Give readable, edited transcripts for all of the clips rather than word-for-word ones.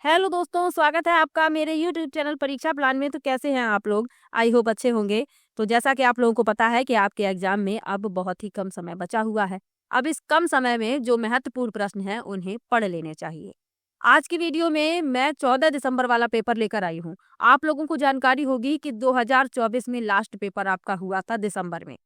Hello दोस्तों, स्वागत है आपका मेरे यूट्यूब चैनल परीक्षा प्लान में। तो कैसे हैं आप लोग? आई होप अच्छे होंगे। तो जैसा कि आप लोगों को पता है कि आपके एग्जाम में अब बहुत ही कम समय बचा हुआ है। अब इस कम समय में जो महत्वपूर्ण प्रश्न हैं उन्हें पढ़ लेने चाहिए। आज की वीडियो में मैं 14 दिसंबर वाला पेपर लेकर आई हूँ। आप लोगों को जानकारी होगी कि 2024 में लास्ट पेपर आपका हुआ था दिसंबर में।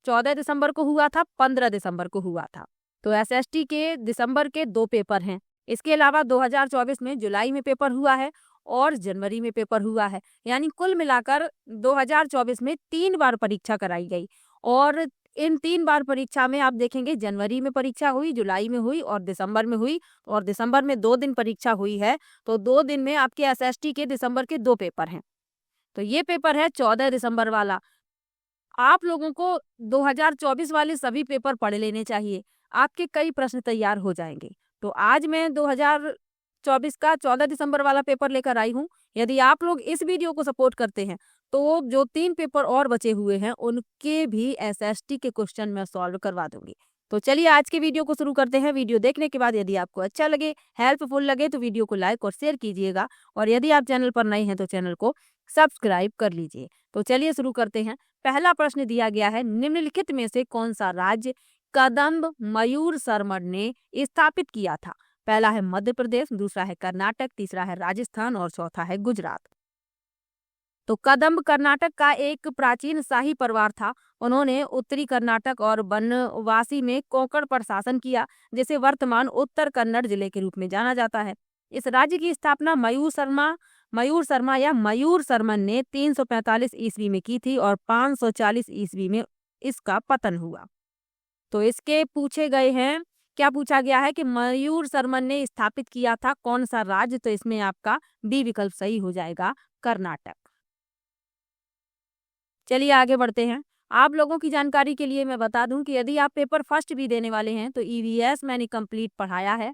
14 दिसंबर को हुआ था, 15 दिसंबर को हुआ था। तो एसएसटी के दिसंबर के 2 पेपर हैं। इसके अलावा 2024 में जुलाई में पेपर हुआ है और जनवरी में पेपर हुआ है। यानी कुल मिलाकर 2024 में 3 बार परीक्षा कराई गई और इन 3 बार परीक्षा में आप देखेंगे जनवरी में परीक्षा हुई, जुलाई में हुई और दिसंबर में हुई। और दिसंबर में 2 दिन परीक्षा हुई है, तो 2 दिन में आपके एसएसटी के दिसंबर के 2 पेपर हैं। तो ये पेपर है 14 दिसंबर वाला। आप लोगों को 2024 वाले सभी पेपर पढ़ लेने चाहिए। आपके कई प्रश्न तैयार हो जाएँगे। तो आज मैं 2024 का 14 दिसंबर वाला पेपर लेकर आई हूँ। यदि आप लोग इस वीडियो को सपोर्ट करते हैं, तो जो 3 पेपर और बचे हुए हैं, उनके भी एसएसटी के क्वेश्चन मैं सॉल्व करवा दूँगी। तो चलिए आज के वीडियो को शुरू करते हैं। वीडियो देखने के बाद यदि आपको अच्छा लगे, हेल्पफुल लगे तो वीडियो को लाइक और शेयर कीजिएगा और यदि आप चैनल पर नए हैं तो चैनल को सब्सक्राइब कर लीजिए। तो चलिए शुरू करते हैं। पहला प्रश्न दिया गया है, निम्नलिखित में से कौन सा राज्य कदम्ब मयूर शर्मन ने स्थापित किया था? पहला है मध्य प्रदेश, दूसरा है कर्नाटक, तीसरा है राजस्थान और चौथा है गुजरात। तो कदम्ब कर्नाटक का एक प्राचीन शाही परिवार था। उन्होंने उत्तरी कर्नाटक और बनवासी में कोंकण पर शासन किया, जिसे वर्तमान उत्तर कन्नड़ जिले के रूप में जाना जाता है। इस राज्य की स्थापना मयूर शर्मा या मयूर शर्मन ने 345 ईस्वी में की थी और 540 ईस्वी में इसका पतन हुआ। तो इसके पूछे गए हैं, क्या पूछा गया है कि मयूर शर्मन ने स्थापित किया था कौन सा राज्य? तो इसमें आपका बी विकल्प सही हो जाएगा, कर्नाटक। चलिए आगे बढ़ते हैं। आप लोगों की जानकारी के लिए मैं बता दूं कि यदि आप पेपर फर्स्ट भी देने वाले हैं तो ईवीएस मैंने कंप्लीट पढ़ाया है,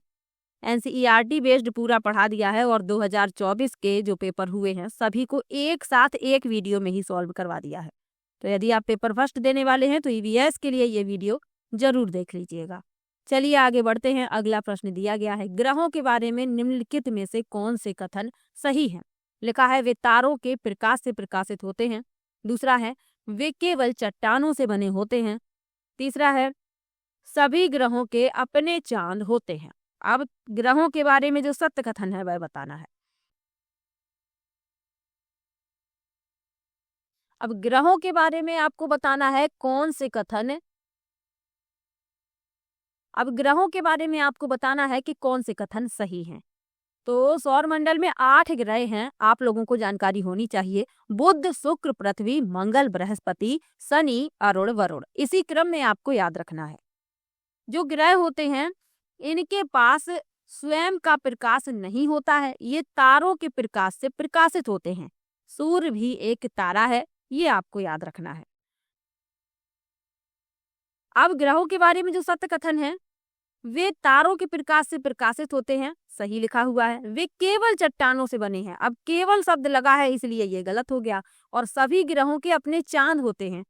एनसीईआरटी बेस्ड पूरा पढ़ा दिया है और 2024 के जो पेपर हुए हैं सभी को एक साथ एक वीडियो में ही सॉल्व करवा दिया है। तो यदि आप पेपर फर्स्ट देने वाले हैं तो ईवीएस के लिए ये वीडियो जरूर देख लीजिएगा। चलिए आगे बढ़ते हैं। अगला प्रश्न दिया गया है, ग्रहों के बारे में निम्नलिखित में से कौन से कथन सही है? लिखा है वे तारों के प्रकाश से प्रकाशित होते हैं। दूसरा है वे केवल चट्टानों से बने होते हैं। तीसरा है सभी ग्रहों के अपने चांद होते हैं। अब ग्रहों के बारे में जो सत्य कथन है वह बताना है। अब ग्रहों के बारे में आपको बताना है कौन से कथन, अब ग्रहों के बारे में आपको बताना है कि कौन से कथन सही हैं। तो सौर मंडल में 8 ग्रह हैं, आप लोगों को जानकारी होनी चाहिए। बुध, शुक्र, पृथ्वी, मंगल, बृहस्पति, शनि, अरुण, वरुण। इसी क्रम में आपको याद रखना है। जो ग्रह होते हैं इनके पास स्वयं का प्रकाश नहीं होता है, ये तारों के प्रकाश से प्रकाशित होते हैं। सूर्य भी एक तारा है, ये आपको याद रखना है। अब ग्रहों के बारे में जो सत्य कथन है, वे तारों के प्रकाश से प्रकाशित होते हैं, सही लिखा हुआ है। वे केवल चट्टानों से बने हैं, अब केवल शब्द लगा है इसलिए ये गलत हो गया। और सभी ग्रहों के अपने चांद होते हैं,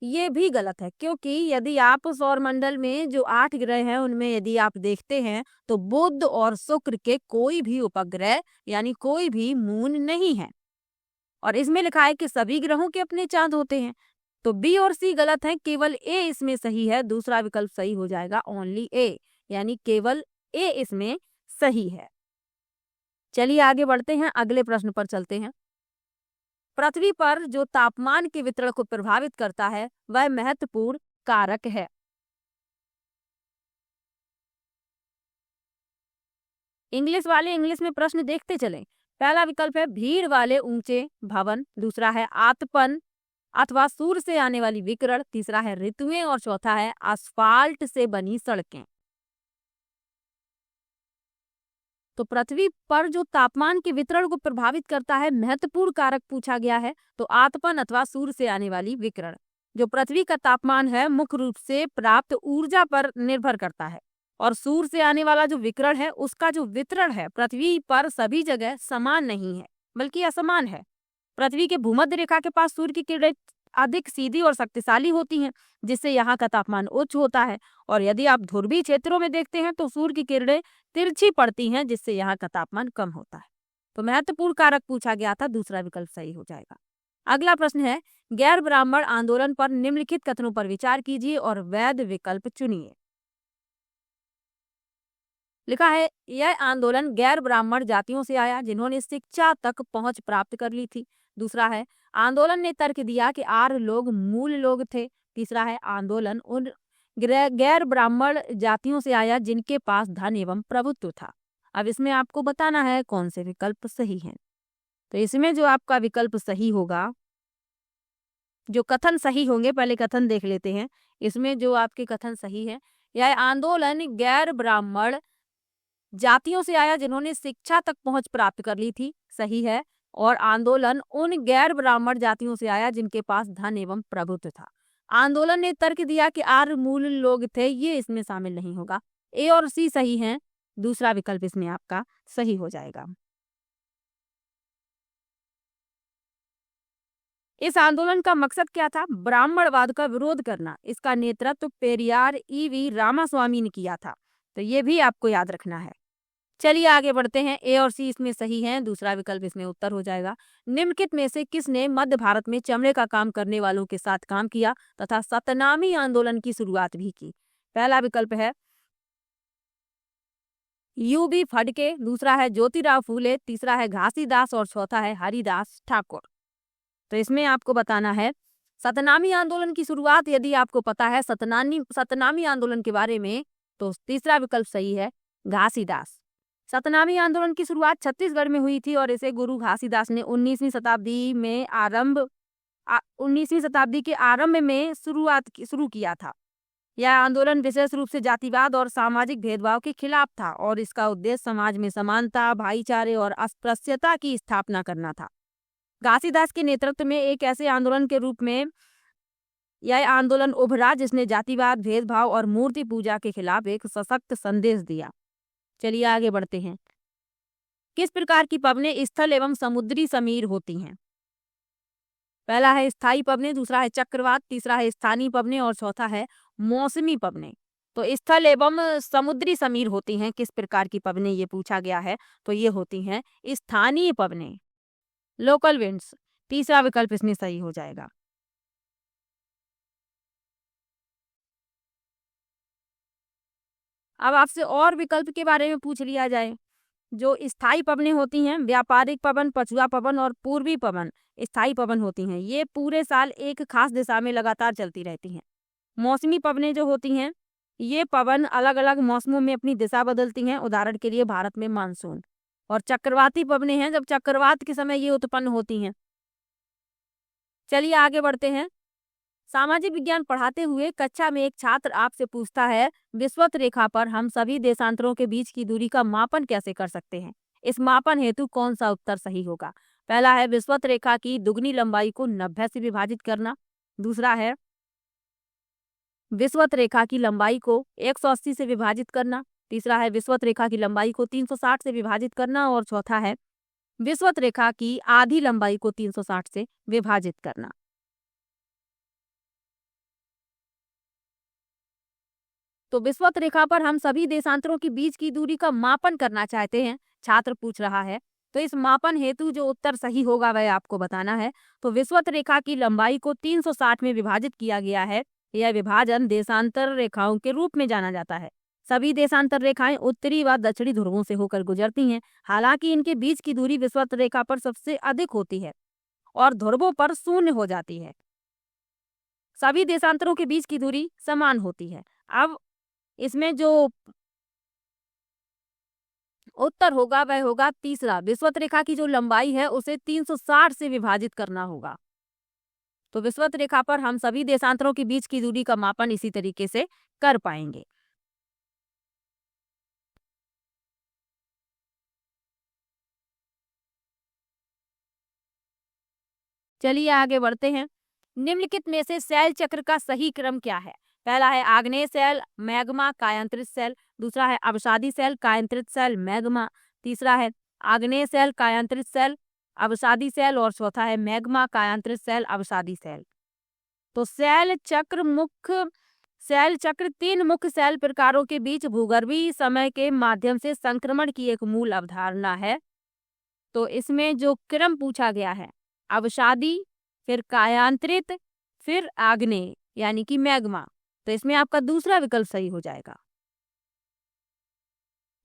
ये भी गलत है। क्योंकि यदि आप सौरमंडल में जो 8 ग्रह हैं उनमें यदि आप देखते हैं तो बुध और शुक्र के कोई भी उपग्रह यानी कोई भी मून नहीं है। और इसमें लिखा है कि सभी ग्रहों के अपने चांद होते हैं। तो बी और सी गलत है, केवल ए इसमें सही है। दूसरा विकल्प सही हो जाएगा, ओनली ए, यानी केवल ए इसमें सही है। चलिए आगे बढ़ते हैं, अगले प्रश्न पर चलते हैं। पृथ्वी पर जो तापमान के वितरण को प्रभावित करता है वह महत्वपूर्ण कारक है। इंग्लिश वाले इंग्लिश में प्रश्न देखते चलें। पहला विकल्प है भीड़ वाले ऊंचे भवन, दूसरा है आतपन अथवा सूर्य से आने वाली विकिरण, तीसरा है ऋतुएं और चौथा है asfalt से बनी सड़कें। तो पृथ्वी पर जो तापमान के वितरण को प्रभावित करता है महत्वपूर्ण कारक पूछा गया है, तो आतपन अथवा सूर्य से आने वाली विकिरण। जो पृथ्वी का तापमान है मुख्य रूप से प्राप्त ऊर्जा पर निर्भर करता है और सूर्य से आने वाला जो विकिरण है उसका जो वितरण है पृथ्वी पर सभी जगह समान नहीं है बल्कि असमान है। पृथ्वी के भूमध्य रेखा के पास सूर्य की किरणें अधिक सीधी और शक्तिशाली होती हैं, जिससे यहाँ का तापमान उच्च होता है। और यदि आप ध्रुवीय क्षेत्रों में देखते हैं तो सूर्य की किरणें तिरछी पड़ती हैं, जिससे यहाँ का तापमान कम होता है। तो महत्वपूर्ण कारक पूछा गया था, दूसरा विकल्प सही हो जाएगा। अगला प्रश्न है, गैर ब्राह्मण आंदोलन पर निम्नलिखित कथनों पर विचार कीजिए और वैध विकल्प चुनिए। लिखा है, यह आंदोलन गैर ब्राह्मण जातियों से आया जिन्होंने शिक्षा तक पहुंच प्राप्त कर ली थी। दूसरा है, आंदोलन ने तर्क दिया कि आर्य लोग मूल लोग थे। तीसरा है, आंदोलन उन गैर ब्राह्मण जातियों से आया जिनके पास धन एवं प्रभुत्व था। अब इसमें आपको बताना है कौन से विकल्प सही हैं। तो इसमें जो आपका विकल्प सही होगा, जो कथन सही होंगे, पहले कथन देख लेते हैं। इसमें जो आपके कथन सही है, यह आंदोलन गैर ब्राह्मण जातियों से आया जिन्होंने शिक्षा तक पहुंच प्राप्त कर ली थी, सही है। और आंदोलन उन गैर ब्राह्मण जातियों से आया जिनके पास धन एवं प्रभुत्व था। आंदोलन ने तर्क दिया कि आर्य मूल लोग थे, ये इसमें शामिल नहीं होगा। ए और सी सही हैं, दूसरा विकल्प इसमें आपका सही हो जाएगा। इस आंदोलन का मकसद क्या था? ब्राह्मणवाद का विरोध करना। इसका नेतृत्व पेरियार ईवी रामास्वामी ने किया था। तो ये भी आपको याद रखना है। चलिए आगे बढ़ते हैं। ए और सी इसमें सही हैं, दूसरा विकल्प इसमें उत्तर हो जाएगा। निम्नलिखित में से किसने मध्य भारत में चमड़े का काम करने वालों के साथ काम किया तथा सतनामी आंदोलन की शुरुआत भी की? पहला विकल्प है यूबी फडके, दूसरा है ज्योतिराव फूले, तीसरा है घासीदास और चौथा है हरिदास ठाकुर। तो इसमें आपको बताना है सतनामी आंदोलन की शुरुआत, यदि आपको पता है सतनामी आंदोलन के बारे में, तो तीसरा विकल्प सही है, घासीदास। सतनामी आंदोलन की शुरुआत छत्तीसगढ़ में हुई थी और इसे गुरु घासीदास ने 19वीं शताब्दी के आरंभ में शुरू किया था। यह आंदोलन विशेष रूप से जातिवाद और सामाजिक भेदभाव के खिलाफ था और इसका उद्देश्य समाज में समानता, भाईचारे और अस्पृश्यता की स्थापना करना था। घासीदास के नेतृत्व में एक ऐसे आंदोलन के रूप में यह आंदोलन उभरा जिसने जातिवाद, भेदभाव और मूर्ति पूजा के खिलाफ एक सशक्त संदेश दिया। चलिए आगे बढ़ते हैं। किस प्रकार की पवनें स्थल एवं समुद्री समीर होती हैं? पहला है स्थायी पवनें, दूसरा है चक्रवात, तीसरा है स्थानीय पवनें और चौथा है मौसमी पवनें। तो स्थल एवं समुद्री समीर होती हैं किस प्रकार की पवनें, ये पूछा गया है। तो ये होती हैं स्थानीय पवनें, लोकल विंड्स। तीसरा विकल्प इसमें सही हो जाएगा। अब आपसे और विकल्प के बारे में पूछ लिया जाए। जो स्थायी पवनें होती हैं, व्यापारिक पवन, पछुआ पवन और पूर्वी पवन स्थायी पवन होती हैं। ये पूरे साल एक खास दिशा में लगातार चलती रहती हैं। मौसमी पवनें जो होती हैं, ये पवन अलग अलग मौसमों में अपनी दिशा बदलती हैं, उदाहरण के लिए भारत में मानसून। और चक्रवाती पवनें हैं जब चक्रवात के समय ये उत्पन्न होती हैं। चलिए आगे बढ़ते हैं। सामाजिक विज्ञान पढ़ाते हुए कक्षा में एक छात्र आपसे पूछता है, विषुवत रेखा पर हम सभी देशांतरों के बीच की दूरी का मापन कैसे कर सकते हैं? इस मापन हेतु कौन सा उत्तर सही होगा? पहला है विषुवत रेखा की दुगनी लंबाई को 90 से विभाजित करना, दूसरा है विषुवत रेखा की लंबाई को 180 से विभाजित करना, तीसरा है विषुवत रेखा की लंबाई को 360 से विभाजित करना और चौथा है विषुवत रेखा की आधी लंबाई को 360 से विभाजित करना। तो विषुवत रेखा पर हम सभी देशांतरों के बीच की दूरी का मापन करना चाहते हैं, छात्र पूछ रहा है। तो इस मापन हेतु जो उत्तर सही होगा वह आपको बताना है। तो विषुवत रेखा की लंबाई को 360 में विभाजित किया गया है। यह विभाजन देशांतर रेखाओं के रूप में जाना जाता है। सभी देशांतर रेखाएं उत्तरी व दक्षिणी ध्रुवों से होकर गुजरती हैं। हालांकि इनके बीच की दूरी विषुवत रेखा पर सबसे अधिक होती है और ध्रुवों पर शून्य हो जाती है। सभी देशांतरों के बीच की दूरी समान होती है। अब इसमें जो उत्तर होगा वह होगा तीसरा, विषुवत रेखा की जो लंबाई है उसे 360 से विभाजित करना होगा। तो विषुवत रेखा पर हम सभी देशांतरों के बीच की दूरी का मापन इसी तरीके से कर पाएंगे। चलिए आगे बढ़ते हैं। निम्नलिखित में से शैल चक्र का सही क्रम क्या है? पहला है आग्नेय शैल, मैग्मा, कायांतरित शैल, दूसरा है अवसादी शैल, कायांतरित शैल, मैग्मा, तीसरा है आग्नेय शैल, कायांतरित शैल, अवसादी शैल और चौथा है मैग्मा, कायांतरित शैल, अवसादी शैल। तो शैल चक्र 3 मुख्य शैल प्रकारों के बीच भूगर्भीय समय के माध्यम से संक्रमण की एक मूल अवधारणा है। तो इसमें जो क्रम पूछा गया है, अवसादी, फिर कायांतरित, फिर आग्नेय यानी कि मैग्मा, तो इसमें आपका दूसरा विकल्प सही हो जाएगा।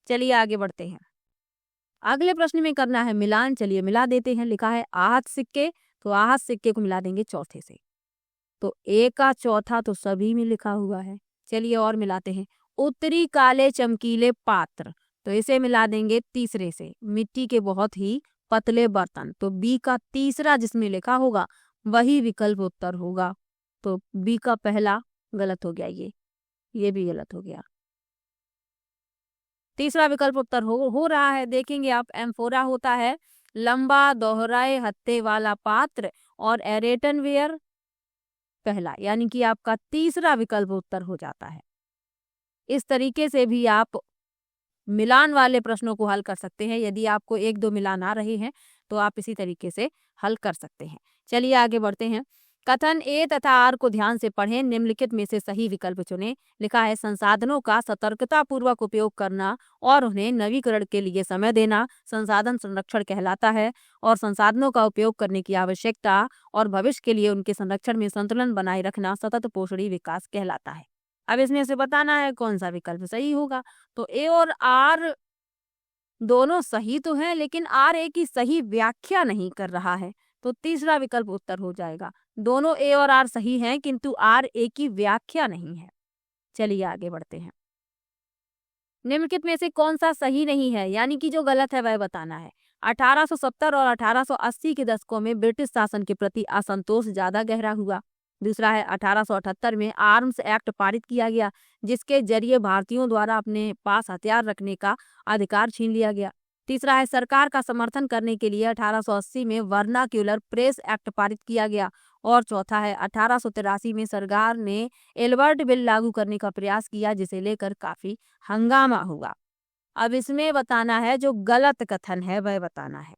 चलिए आगे बढ़ते हैं। अगले प्रश्न में करना है मिलान। चलिए मिला देते हैं। लिखा है आहत सिक्के, तो आहत सिक्के को मिला देंगे चौथे से। तो ए का चौथा तो सभी में लिखा हुआ है। चलिए और मिलाते हैं। उत्तरी काले चमकीले पात्र, तो इसे मिला देंगे तीसरे से। मिट्टी के बहुत ही पतले बर्तन, तो बी का तीसरा जिसमें लिखा होगा वही विकल्प उत्तर होगा। तो बी का पहला गलत हो गया, ये भी गलत हो गया। तीसरा विकल्प उत्तर हो रहा है। देखेंगे आप, एम्फोरा होता है लंबा दोहराए हत्थे वाला पात्र, और एरेटनवेयर पहला, यानी कि आपका तीसरा विकल्प उत्तर हो जाता है। इस तरीके से भी आप मिलान वाले प्रश्नों को हल कर सकते हैं। यदि आपको 1-2 मिलान आ रहे हैं तो आप इसी तरीके से हल कर सकते हैं। चलिए आगे बढ़ते हैं। कथन ए तथा आर को ध्यान से पढ़ें, निम्नलिखित में से सही विकल्प चुनें। लिखा है संसाधनों का सतर्कता पूर्वक उपयोग करना और उन्हें नवीकरण के लिए समय देना संसाधन संरक्षण कहलाता है, और संसाधनों का उपयोग करने की आवश्यकता और भविष्य के लिए उनके संरक्षण में संतुलन बनाए रखना सतत पोषणी विकास कहलाता है। अब इसमें से बताना है कौन सा विकल्प सही होगा। तो ए और आर दोनों सही तो हैं, लेकिन आर ए की सही व्याख्या नहीं कर रहा है, तो तीसरा विकल्प उत्तर हो जाएगा। दोनों ए और आर सही हैं, किंतु आर ए की व्याख्या नहीं है। चलिए आगे बढ़ते हैं। निम्नलिखित में से कौन सा सही नहीं है, यानी कि जो गलत है वह बताना है। 1870 और 1880 के दशकों में ब्रिटिश शासन के प्रति असंतोष ज्यादा गहरा हुआ। दूसरा है 1878 में आर्म्स एक्ट पारित किया गया, जिसके जरिए भारतीयों द्वारा अपने पास हथियार रखने का अधिकार छीन लिया गया। तीसरा है सरकार का समर्थन करने के लिए 1880 में वर्नाक्यूलर प्रेस एक्ट पारित किया गया। और चौथा है 1883 में सरकार ने एल्बर्ट बिल लागू करने का प्रयास किया, जिसे लेकर काफी हंगामा हुआ। अब इसमें बताना है जो गलत कथन है वह बताना है।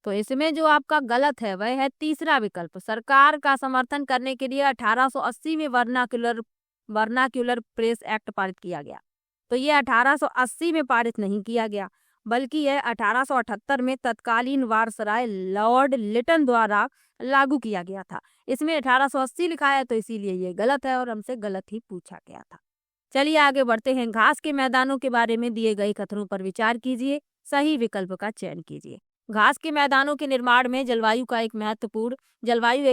तो इसमें जो आपका गलत है वह है तीसरा विकल्प। सरकार का समर्थन करने के लिए 1880 में वर्नाक्यूलर प्रेस एक्ट पारित किया गया। तो ये 1880 में पारित नहीं किया गया, बल्कि यह 1878 में तत्कालीन वायसराय लॉर्ड लिटन द्वारा लागू किया गया था। इसमें 1880 लिखा है, तो इसीलिए ये गलत है और हमसे गलत ही पूछा गया था। चलिए आगे बढ़ते हैं। घास के मैदानों के बारे में दिए गए कथनों पर विचार कीजिए, सही विकल्प का चयन कीजिए। घास के मैदानों के निर्माण में जलवायु एक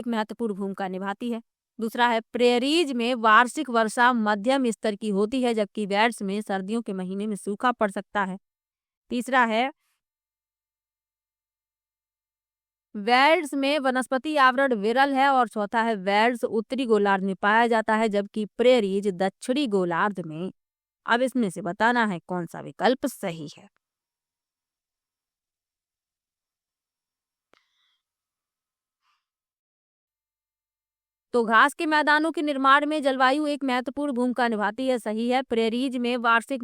महत्वपूर्ण भूमिका निभाती है। दूसरा है प्रेरीज में वार्षिक वर्षा मध्यम स्तर की होती है, जबकि वेल्स में सर्दियों के महीने में सूखा पड़ सकता है। तीसरा है वेल्स में वनस्पति आवरण विरल है, और चौथा है वेल्स उत्तरी गोलार्ध में पाया जाता है, जबकि प्रेरीज दक्षिणी गोलार्ध में। अब इसमें से बताना है कौन सा विकल्प सही है। तो घास के मैदानों के निर्माण में जलवायु एक महत्वपूर्ण भूमिका निभाती है, सही है। प्रेरीज में वार्षिक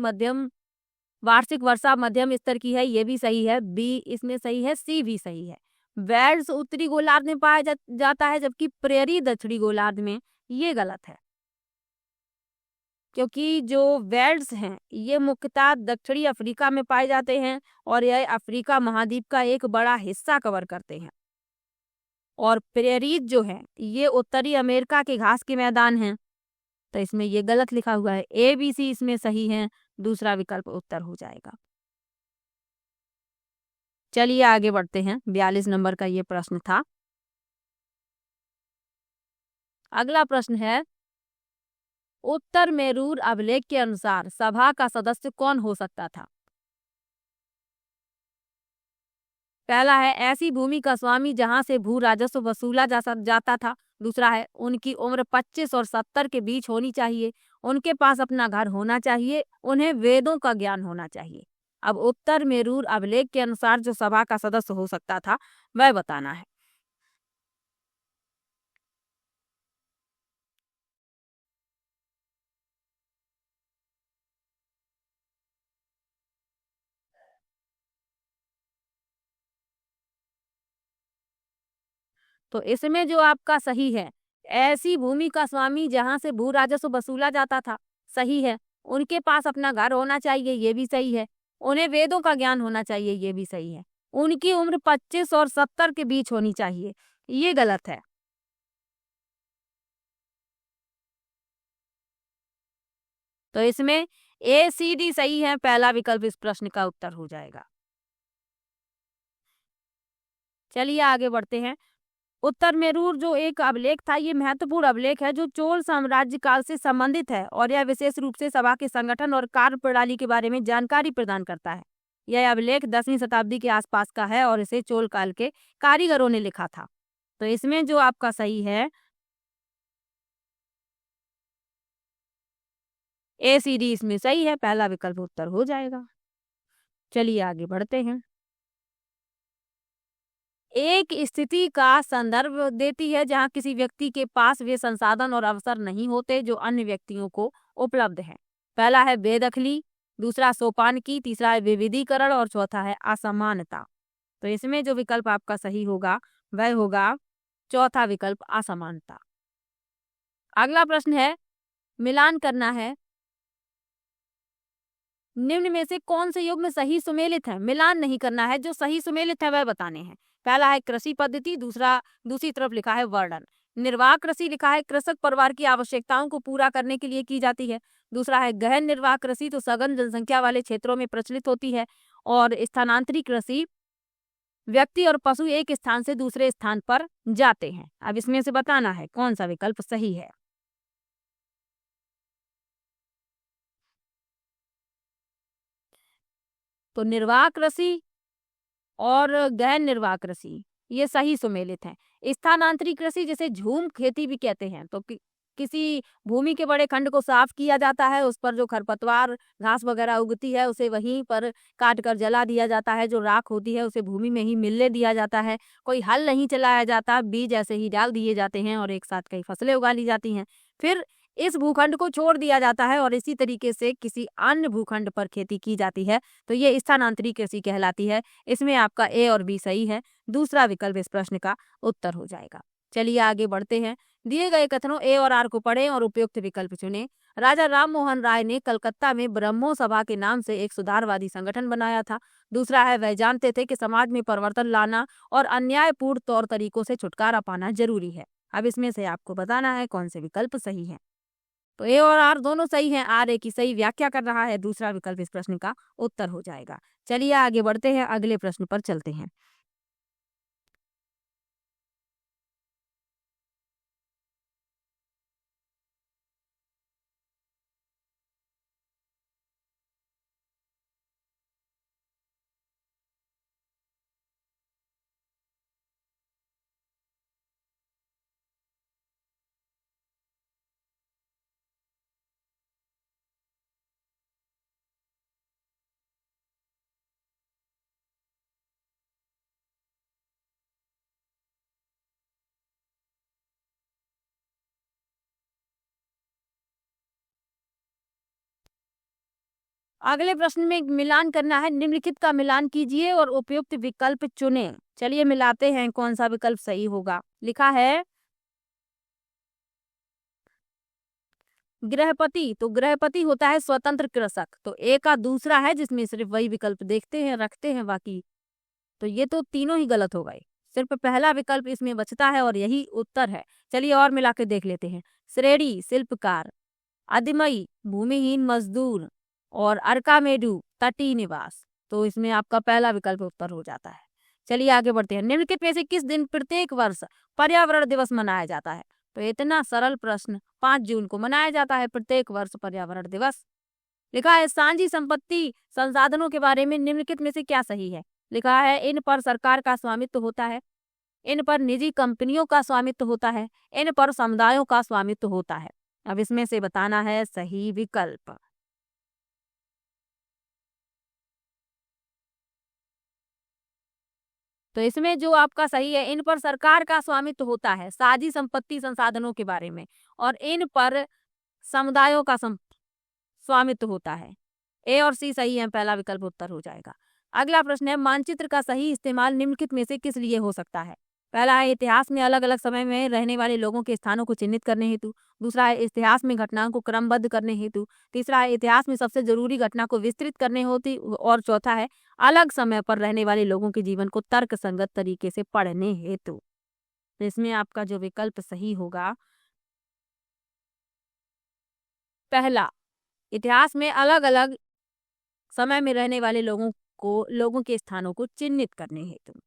वर्षा मध्यम स्तर की है, ये भी सही है। बी इसमें सही है, सी भी सही है। वेल्स उत्तरी गोलार्ध में पाया जाता है, जबकि प्रेरी दक्षिणी गोलार्ध में, ये गलत है। क्योंकि जो वेल्स हैं ये मुख्यतः दक्षिणी अफ्रीका में पाए जाते हैं, और यह अफ्रीका महाद्वीप का एक बड़ा हिस्सा कवर करते हैं। और प्रेरीज जो है ये उत्तरी अमेरिका के घास के मैदान हैं, तो इसमें ये गलत लिखा हुआ है। ए बी सी इसमें सही है, दूसरा विकल्प उत्तर हो जाएगा। चलिए आगे बढ़ते हैं। 42 नंबर का ये प्रश्न था। अगला प्रश्न है उत्तर मेरूर अभिलेख के अनुसार सभा का सदस्य कौन हो सकता था। पहला है ऐसी भूमि का स्वामी जहां से भू राजस्व वसूला जाता था। दूसरा है उनकी उम्र 25 और 70 के बीच होनी चाहिए, उनके पास अपना घर होना चाहिए, उन्हें वेदों का ज्ञान होना चाहिए। अब उत्तर मेरूर अभिलेख के अनुसार जो सभा का सदस्य हो सकता था वह बताना है। तो इसमें जो आपका सही है, ऐसी भूमि का स्वामी जहाँ से भू राजस्व वसूला जाता था, सही है। उनके पास अपना घर होना चाहिए, ये भी सही है। उन्हें वेदों का ज्ञान होना चाहिए, ये भी सही है। उनकी उम्र 25 और 70 के बीच होनी चाहिए, ये गलत है। तो इसमें ए सी डी सही है, पहला विकल्प इस प्रश्न का उत्तर हो जाएगा। चलिए आगे बढ़ते हैं। उत्तर मेरूर जो एक अभिलेख था, ये महत्वपूर्ण अभिलेख है जो चोल साम्राज्य काल से संबंधित है और यह विशेष रूप से सभा के संगठन और कार्य प्रणाली के बारे में जानकारी प्रदान करता है। यह अभिलेख 10वीं शताब्दी के आसपास का है और इसे चोल काल के कारीगरों ने लिखा था। तो इसमें जो आपका सही है, ए सी डी इसमें सही है, पहला विकल्प उत्तर हो जाएगा। चलिए आगे बढ़ते हैं। एक स्थिति का संदर्भ देती है जहाँ किसी व्यक्ति के पास वे संसाधन और अवसर नहीं होते जो अन्य व्यक्तियों को उपलब्ध हैं। पहला है बेदखली, दूसरा सोपानकी, तीसरा है विविधीकरण और चौथा है असमानता। तो इसमें जो विकल्प आपका सही होगा वह होगा चौथा विकल्प असमानता। अगला प्रश्न है, मिलान करना है। निम्न में से कौन से युग में सही सुमेलित है? मिलान नहीं करना है, जो सही सुमेलित है वह बताने हैं। पहला है कृषि पद्धति, दूसरी तरफ लिखा है वर्णन। निर्वाह कृषि लिखा है कृषक परिवार की आवश्यकताओं को पूरा करने के लिए की जाती है। दूसरा है गहन निर्वाह कृषि, तो सघन जनसंख्या वाले क्षेत्रों में प्रचलित होती है। और स्थानांतरी कृषि, व्यक्ति और पशु एक स्थान से दूसरे स्थान पर जाते हैं। अब इसमें से बताना है कौन सा विकल्प सही है। तो निर्वाह कृषि और गहन निर्वाह कृषि ये सही सुमेलित हैं। स्थानांतरी कृषि जिसे झूम खेती भी कहते हैं, तो किसी भूमि के बड़े खंड को साफ किया जाता है, उस पर जो खरपतवार घास वगैरह उगती है उसे वहीं पर काट कर जला दिया जाता है, जो राख होती है उसे भूमि में ही मिलने दिया जाता है। कोई हल नहीं चलाया जाता, बीज ऐसे ही डाल दिए जाते हैं और एक साथ कई फसलें उगा ली जाती हैं। फिर इस भूखंड को छोड़ दिया जाता है और इसी तरीके से किसी अन्य भूखंड पर खेती की जाती है, तो ये स्थानांतरी कृषि कहलाती है। इसमें आपका ए और बी सही है, दूसरा विकल्प इस प्रश्न का उत्तर हो जाएगा। चलिए आगे बढ़ते हैं। दिए गए कथनों ए और आर को पढ़ें और उपयुक्त विकल्प चुनें। राजा राम मोहन राय ने कलकत्ता में ब्रह्मो सभा के नाम से एक सुधारवादी संगठन बनाया था। दूसरा है वह जानते थे कि समाज में परिवर्तन लाना और अन्यायपूर्ण तौर तरीकों से छुटकारा पाना जरूरी है। अब इसमें से आपको बताना है कौन से विकल्प सही है। तो ए और आर दोनों सही हैं, आर ए की सही व्याख्या कर रहा है, दूसरा विकल्प इस प्रश्न का उत्तर हो जाएगा। चलिए आगे बढ़ते हैं, अगले प्रश्न पर चलते हैं। अगले प्रश्न में मिलान करना है, निम्नलिखित का मिलान कीजिए और उपयुक्त विकल्प चुनें। चलिए मिलाते हैं कौन सा विकल्प सही होगा। लिखा है गृहपति, तो गृहपति होता है स्वतंत्र कृषक, तो ए का दूसरा है जिसमें सिर्फ वही विकल्प देखते हैं रखते हैं बाकी। तो ये तो तीनों ही गलत हो गए, सिर्फ पहला विकल्प इसमें बचता है और यही उत्तर है। चलिए और मिला के देख लेते हैं। श्रेणी शिल्पकार, अदमई भूमिहीन मजदूर और अर्कामेडू तटीय निवास, तो इसमें आपका पहला विकल्प उत्तर हो जाता है। चलिए आगे बढ़ते हैं। निम्नलिखित में से किस दिन प्रत्येक वर्ष पर्यावरण दिवस मनाया जाता है? तो इतना सरल प्रश्न, 5 जून को मनाया जाता है प्रत्येक वर्ष पर्यावरण दिवस। लिखा है साझी संपत्ति संसाधनों के बारे में निम्नलिखित में से क्या सही है? लिखा है इन पर सरकार का स्वामित्व होता है, इन पर निजी कंपनियों का स्वामित्व होता है, इन पर समुदायों का स्वामित्व होता है। अब इसमें से बताना है सही विकल्प। तो इसमें जो आपका सही है, इन पर सरकार का स्वामित्व होता है, साझी संपत्ति संसाधनों के बारे में, और इन पर समुदायों का स्वामित्व होता है। ए और सी सही है, पहला विकल्प उत्तर हो जाएगा। अगला प्रश्न है, मानचित्र का सही इस्तेमाल निम्नलिखित में से किस लिए हो सकता है? पहला है इतिहास में अलग अलग समय में रहने वाले लोगों के स्थानों को चिन्हित करने हेतु। दूसरा है इतिहास में घटनाओं को क्रमबद्ध करने हेतु। तीसरा है इतिहास में सबसे जरूरी घटना को विस्तृत करने होती। और चौथा है अलग समय पर रहने वाले लोगों के जीवन को तर्क संगत तरीके से पढ़ने हेतु। तो इसमें आपका जो विकल्प सही होगा, पहला, इतिहास में अलग अलग समय में रहने वाले लोगों के स्थानों को चिन्हित करने हेतु।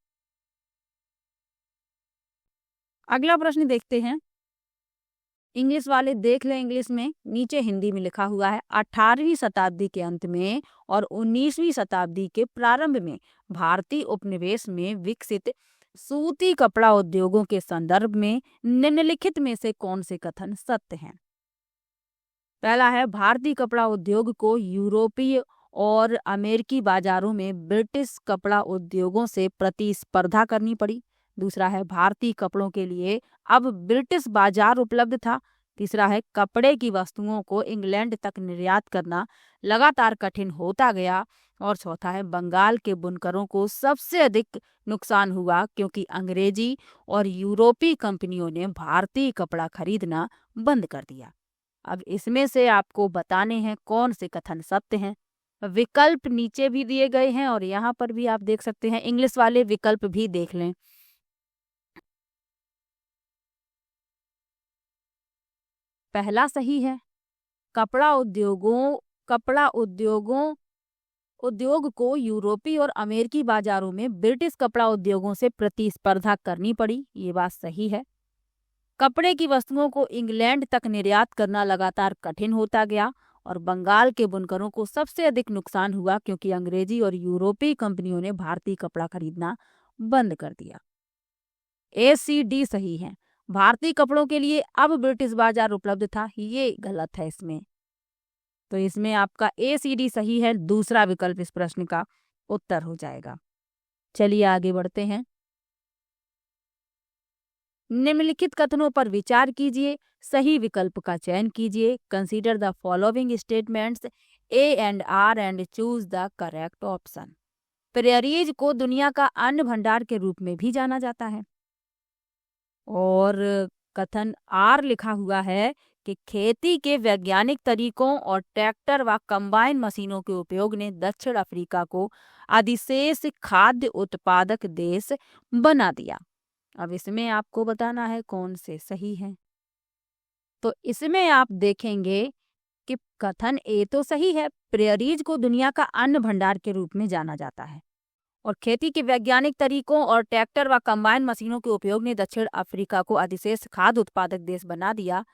अगला प्रश्न देखते हैं, इंग्लिश वाले देख लें, इंग्लिश में नीचे हिंदी में लिखा हुआ है, 18वीं शताब्दी के अंत में और 19वीं शताब्दी के प्रारंभ में भारतीय उपनिवेश में विकसित सूती कपड़ा उद्योगों के संदर्भ में निम्नलिखित में से कौन से कथन सत्य हैं? पहला है, भारतीय कपड़ा उद्योग को यूरोपीय और अमेरिकी बाजारों में ब्रिटिश कपड़ा उद्योगों से प्रतिस्पर्धा करनी पड़ी। दूसरा है, भारतीय कपड़ों के लिए अब ब्रिटिश बाजार उपलब्ध था। तीसरा है, कपड़े की वस्तुओं को इंग्लैंड तक निर्यात करना लगातार कठिन होता गया। और चौथा है, बंगाल के बुनकरों को सबसे अधिक नुकसान हुआ क्योंकि अंग्रेजी और यूरोपीय कंपनियों ने भारतीय कपड़ा खरीदना बंद कर दिया। अब इसमें से आपको बताने हैं कौन से कथन सत्य हैं। विकल्प नीचे भी दिए गए हैं और यहाँ पर भी आप देख सकते हैं, इंग्लिश वाले विकल्प भी देख लें। पहला सही है, कपड़ा उद्योग को यूरोपीय और अमेरिकी बाजारों में ब्रिटिश कपड़ा उद्योगों से प्रतिस्पर्धा करनी पड़ी, ये बात सही है। कपड़े की वस्तुओं को इंग्लैंड तक निर्यात करना लगातार कठिन होता गया और बंगाल के बुनकरों को सबसे अधिक नुकसान हुआ क्योंकि अंग्रेजी और यूरोपीय कंपनियों ने भारतीय कपड़ा खरीदना बंद कर दिया। ए सी डी सही है, भारतीय कपड़ों के लिए अब ब्रिटिश बाजार उपलब्ध था, ये गलत है इसमें। तो इसमें आपका ए सी डी सही है, दूसरा विकल्प इस प्रश्न का उत्तर हो जाएगा। चलिए आगे बढ़ते हैं। निम्नलिखित कथनों पर विचार कीजिए, सही विकल्प का चयन कीजिए। Consider the following statements A and R and choose the correct option. Prairies को दुनिया का अन्न भंडार के रूप में भी जाना जाता है। और कथन आर लिखा हुआ है कि खेती के वैज्ञानिक तरीकों और ट्रैक्टर व कंबाइन मशीनों के उपयोग ने दक्षिण अफ्रीका को अधिशेष खाद्य उत्पादक देश बना दिया। अब इसमें आपको बताना है कौन से सही हैं। तो इसमें आप देखेंगे कि कथन ए तो सही है, प्रेरीज को दुनिया का अन्न भंडार के रूप में जाना जाता है और खेती के वैज्ञानिक तरीकों और ट्रैक्टर व कंबाइन मशीनों के उपयोग ने दक्षिण अफ्रीका को अधिशेष खाद्य उत्पादक देश बना दिया।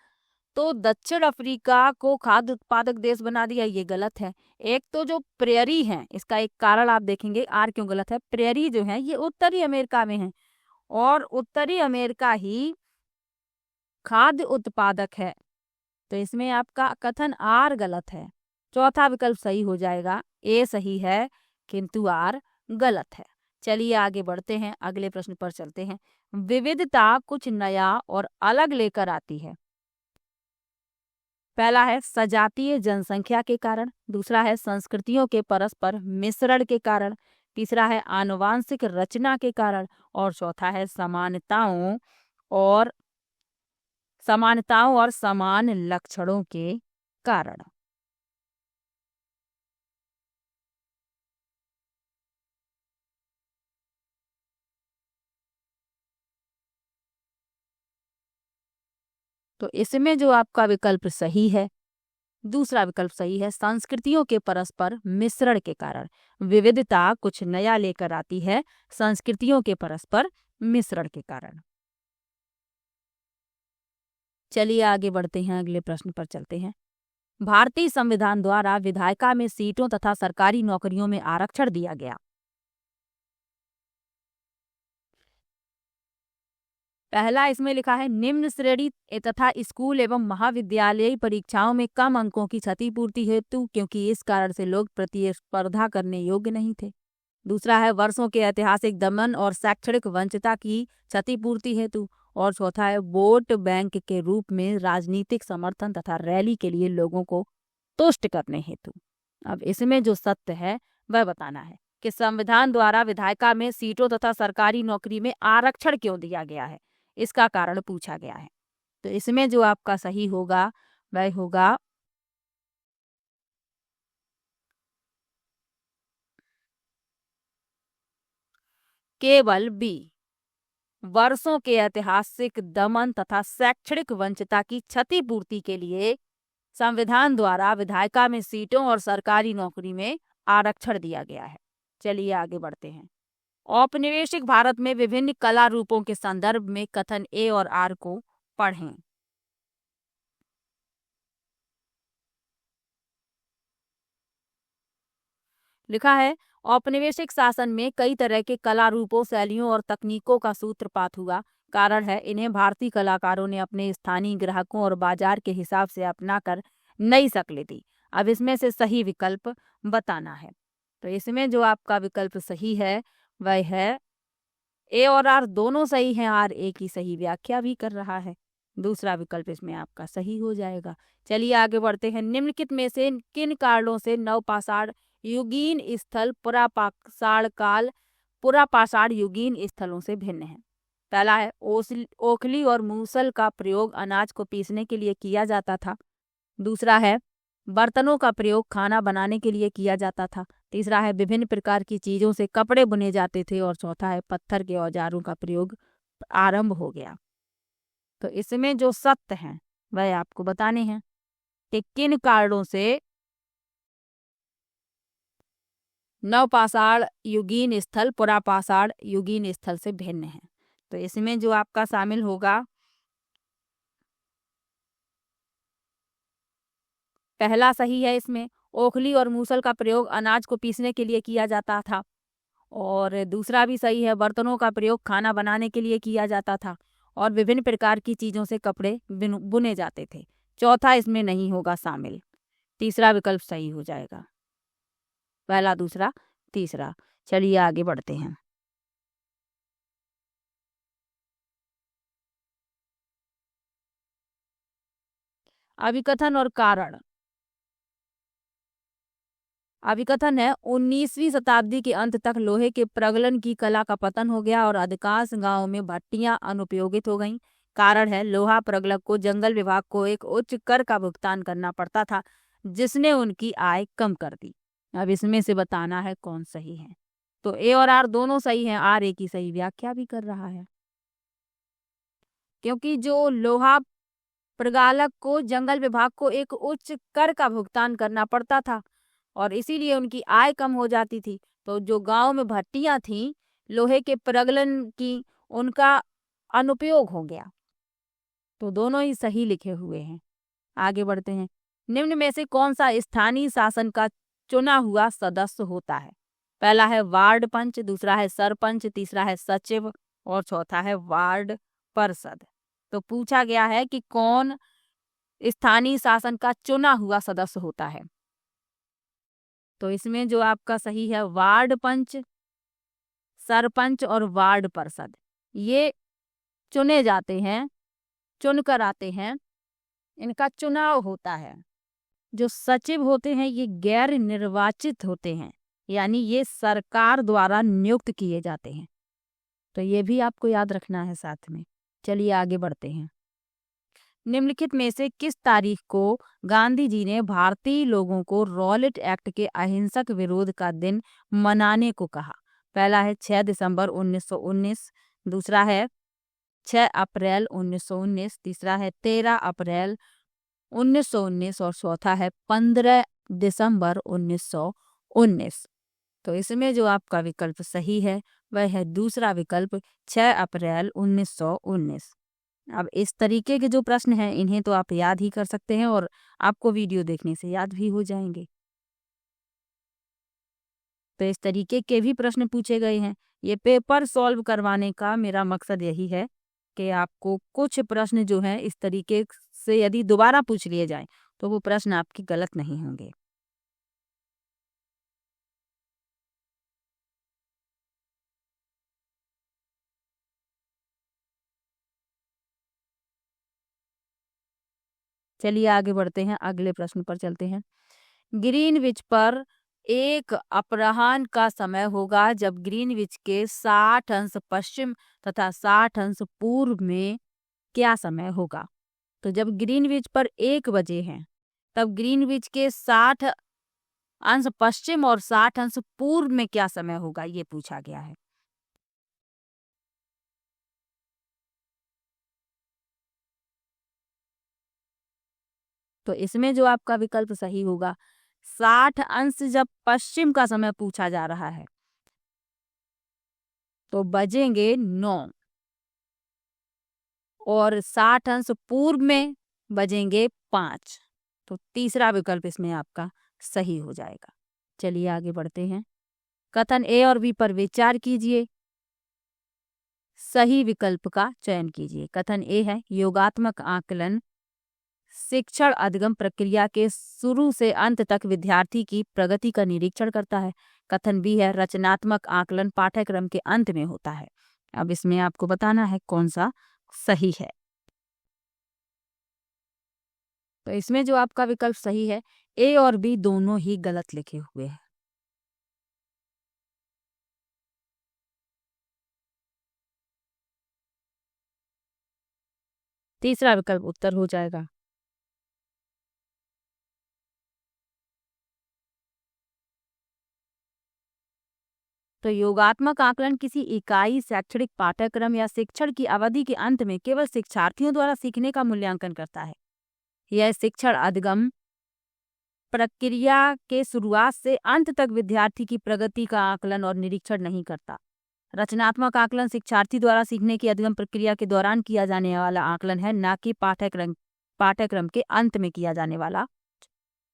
तो दक्षिण अफ्रीका को खाद्य उत्पादक देश बना दिया, ये गलत है। एक तो जो प्रेरी है, इसका एक कारण आप देखेंगे आर क्यों गलत है। प्रेरी जो है ये उत्तरी अमेरिका में है और उत्तरी अमेरिका ही खाद्य उत्पादक है। तो इसमें आपका कथन आर गलत है, चौथा विकल्प सही हो जाएगा। ए सही है किंतु आर गलत है। चलिए आगे बढ़ते हैं, अगले प्रश्न पर चलते हैं। विविधता कुछ नया और अलग लेकर आती है। पहला है सजातीय जनसंख्या के कारण, दूसरा है संस्कृतियों के परस्पर मिश्रण के कारण, तीसरा है आनुवांशिक रचना के कारण और चौथा है समानताओं और समान लक्षणों के कारण। तो इसमें जो आपका विकल्प सही है, दूसरा विकल्प सही है, संस्कृतियों के परस्पर मिश्रण के कारण। विविधता कुछ नया लेकर आती है संस्कृतियों के परस्पर मिश्रण के कारण। चलिए आगे बढ़ते हैं, अगले प्रश्न पर चलते हैं। भारतीय संविधान द्वारा विधायिका में सीटों तथा सरकारी नौकरियों में आरक्षण दिया गया। पहला इसमें लिखा है निम्न श्रेणी तथा स्कूल एवं महाविद्यालयी परीक्षाओं में कम अंकों की क्षतिपूर्ति हेतु, क्योंकि इस कारण से लोग प्रतिस्पर्धा करने योग्य नहीं थे। दूसरा है वर्षों के ऐतिहासिक दमन और शैक्षणिक वंचितता की क्षतिपूर्ति हेतु, और चौथा है वोट बैंक के रूप में राजनीतिक समर्थन तथा रैली के लिए लोगों को तुष्ट करने हेतु। अब इसमें जो सत्य है वह बताना है कि संविधान द्वारा विधायिका में सीटों तथा सरकारी नौकरी में आरक्षण क्यों दिया गया है, इसका कारण पूछा गया है। तो इसमें जो आपका सही होगा वह होगा केवल बी, वर्षों के ऐतिहासिक दमन तथा शैक्षणिक वंचितता की क्षतिपूर्ति के लिए संविधान द्वारा विधायिका में सीटों और सरकारी नौकरी में आरक्षण दिया गया है। चलिए आगे बढ़ते हैं। औपनिवेशिक भारत में विभिन्न कला रूपों के संदर्भ में कथन ए और आर को पढ़ें। लिखा है, औपनिवेशिक शासन में कई तरह के कला रूपों, शैलियों और तकनीकों का सूत्रपात हुआ। कारण है इन्हें भारतीय कलाकारों ने अपने स्थानीय ग्राहकों और बाजार के हिसाब से अपनाकर नई शक्लें दी। अब इसमें से सही विकल्प बताना है। तो इसमें जो आपका विकल्प सही है वह है ए और आर दोनों सही हैं। आर ए की सही व्याख्या भी कर रहा है। दूसरा विकल्प इसमें आपका सही हो जाएगा। चलिए आगे बढ़ते हैं। निम्नलिखित में से किन कारणों से नवपाषाण युगीन स्थल पुरापाषाण काल पुरापाषाण युगीन स्थलों से भिन्न है? पहला है ओखली और मूसल का प्रयोग अनाज को पीसने के लिए किया जाता था। दूसरा है बर्तनों का प्रयोग खाना बनाने के लिए किया जाता था। तीसरा है विभिन्न प्रकार की चीजों से कपड़े बुने जाते थे। और चौथा है पत्थर के औजारों का प्रयोग आरंभ हो गया। तो इसमें जो सत्य हैं वह आपको बताने हैं कि किन कारणों से नवपाषाण युगीन स्थल पुरापाषाण युगीन स्थल से भिन्न है। तो इसमें जो आपका शामिल होगा पहला सही है। इसमें ओखली और मूसल का प्रयोग अनाज को पीसने के लिए किया जाता था। और दूसरा भी सही है, बर्तनों का प्रयोग खाना बनाने के लिए किया जाता था। और विभिन्न प्रकार की चीजों से कपड़े बुने जाते थे। चौथा इसमें नहीं होगा शामिल। तीसरा विकल्प सही हो जाएगा। पहला, दूसरा, तीसरा। चलिए आगे बढ़ते हैं। अभिकथन और कारण। अभिकथन है 19वीं शताब्दी के अंत तक लोहे के प्रगलन की कला का पतन हो गया और अधिकांश गांवों में भट्टियां अनुपयोगित हो गईं। कारण है लोहा प्रगलक को जंगल विभाग को एक उच्च कर का भुगतान करना पड़ता था, जिसने उनकी आय कम कर दी। अब इसमें से बताना है कौन सही है। तो ए और आर दोनों सही हैं। आर ए की सही व्याख्या भी कर रहा है, क्योंकि जो लोहा प्रगालक को जंगल विभाग को एक उच्च कर का भुगतान करना पड़ता था और इसीलिए उनकी आय कम हो जाती थी। तो जो गांव में भट्टियां थीं लोहे के प्रगलन की, उनका अनुपयोग हो गया। तो दोनों ही सही लिखे हुए हैं। आगे बढ़ते हैं। निम्न में से कौन सा स्थानीय शासन का चुना हुआ सदस्य होता है? पहला है वार्ड पंच, दूसरा है सरपंच, तीसरा है सचिव और चौथा है वार्ड पार्षद। तो पूछा गया है कि कौन स्थानीय शासन का चुना हुआ सदस्य होता है। तो इसमें जो आपका सही है वार्ड पंच, सरपंच और वार्ड पार्षद, ये चुने जाते हैं, चुनकर आते हैं, इनका चुनाव होता है। जो सचिव होते हैं ये गैर निर्वाचित होते हैं, यानी ये सरकार द्वारा नियुक्त किए जाते हैं। तो ये भी आपको याद रखना है साथ में। चलिए आगे बढ़ते हैं। निम्नलिखित में से किस तारीख को गांधी जी ने भारतीय लोगों को रॉलेट एक्ट के अहिंसक विरोध का दिन मनाने को कहा? पहला है 6 दिसंबर 1919, दूसरा है 6 अप्रैल 1919, तीसरा है 13 अप्रैल 1919 और चौथा है 15 दिसंबर 1919। तो इसमें जो आपका विकल्प सही है वह है दूसरा विकल्प 6 अप्रैल 1919। अब इस तरीके के जो प्रश्न हैं इन्हें तो आप याद ही कर सकते हैं और आपको वीडियो देखने से याद भी हो जाएंगे। तो इस तरीके के भी प्रश्न पूछे गए हैं। ये पेपर सॉल्व करवाने का मेरा मकसद यही है कि आपको कुछ प्रश्न जो हैं इस तरीके से यदि दोबारा पूछ लिए जाएं तो वो प्रश्न आपके गलत नहीं होंगे। चलिए आगे बढ़ते हैं, अगले प्रश्न पर चलते हैं। ग्रीनविच पर एक अपराह्न का समय होगा जब ग्रीनविच के 60 अंश पश्चिम तथा 60 अंश पूर्व में क्या समय होगा? तो जब ग्रीनविच पर 1 बजे हैं, तब ग्रीनविच के 60 अंश पश्चिम और 60 अंश पूर्व में क्या समय होगा, ये पूछा गया है। तो इसमें जो आपका विकल्प सही होगा, 60 अंश जब पश्चिम का समय पूछा जा रहा है तो बजेंगे 9 और 60 अंश पूर्व में बजेंगे 5। तो तीसरा विकल्प इसमें आपका सही हो जाएगा। चलिए आगे बढ़ते हैं। कथन ए और बी पर विचार कीजिए, सही विकल्प का चयन कीजिए। कथन ए है, योगात्मक आकलन शिक्षण अधिगम प्रक्रिया के शुरू से अंत तक विद्यार्थी की प्रगति का निरीक्षण करता है। कथन बी है, रचनात्मक आकलन पाठ्यक्रम के अंत में होता है। अब इसमें आपको बताना है कौन सा सही है। तो इसमें जो आपका विकल्प सही है, ए और बी दोनों ही गलत लिखे हुए हैं। तीसरा विकल्प उत्तर हो जाएगा। तो योगात्मक आकलन किसी इकाई, शैक्षणिक पाठ्यक्रम या शिक्षण की अवधि के अंत में केवल शिक्षार्थियों द्वारा सीखने का मूल्यांकन करता है। यह शिक्षण अधिगम प्रक्रिया के शुरुआत से अंत तक विद्यार्थी की प्रगति का आकलन और निरीक्षण नहीं करता। रचनात्मक आकलन शिक्षार्थी द्वारा सीखने की अधिगम प्रक्रिया के दौरान किया जाने वाला आकलन है, न कि पाठ्यक्रम के अंत में किया जाने वाला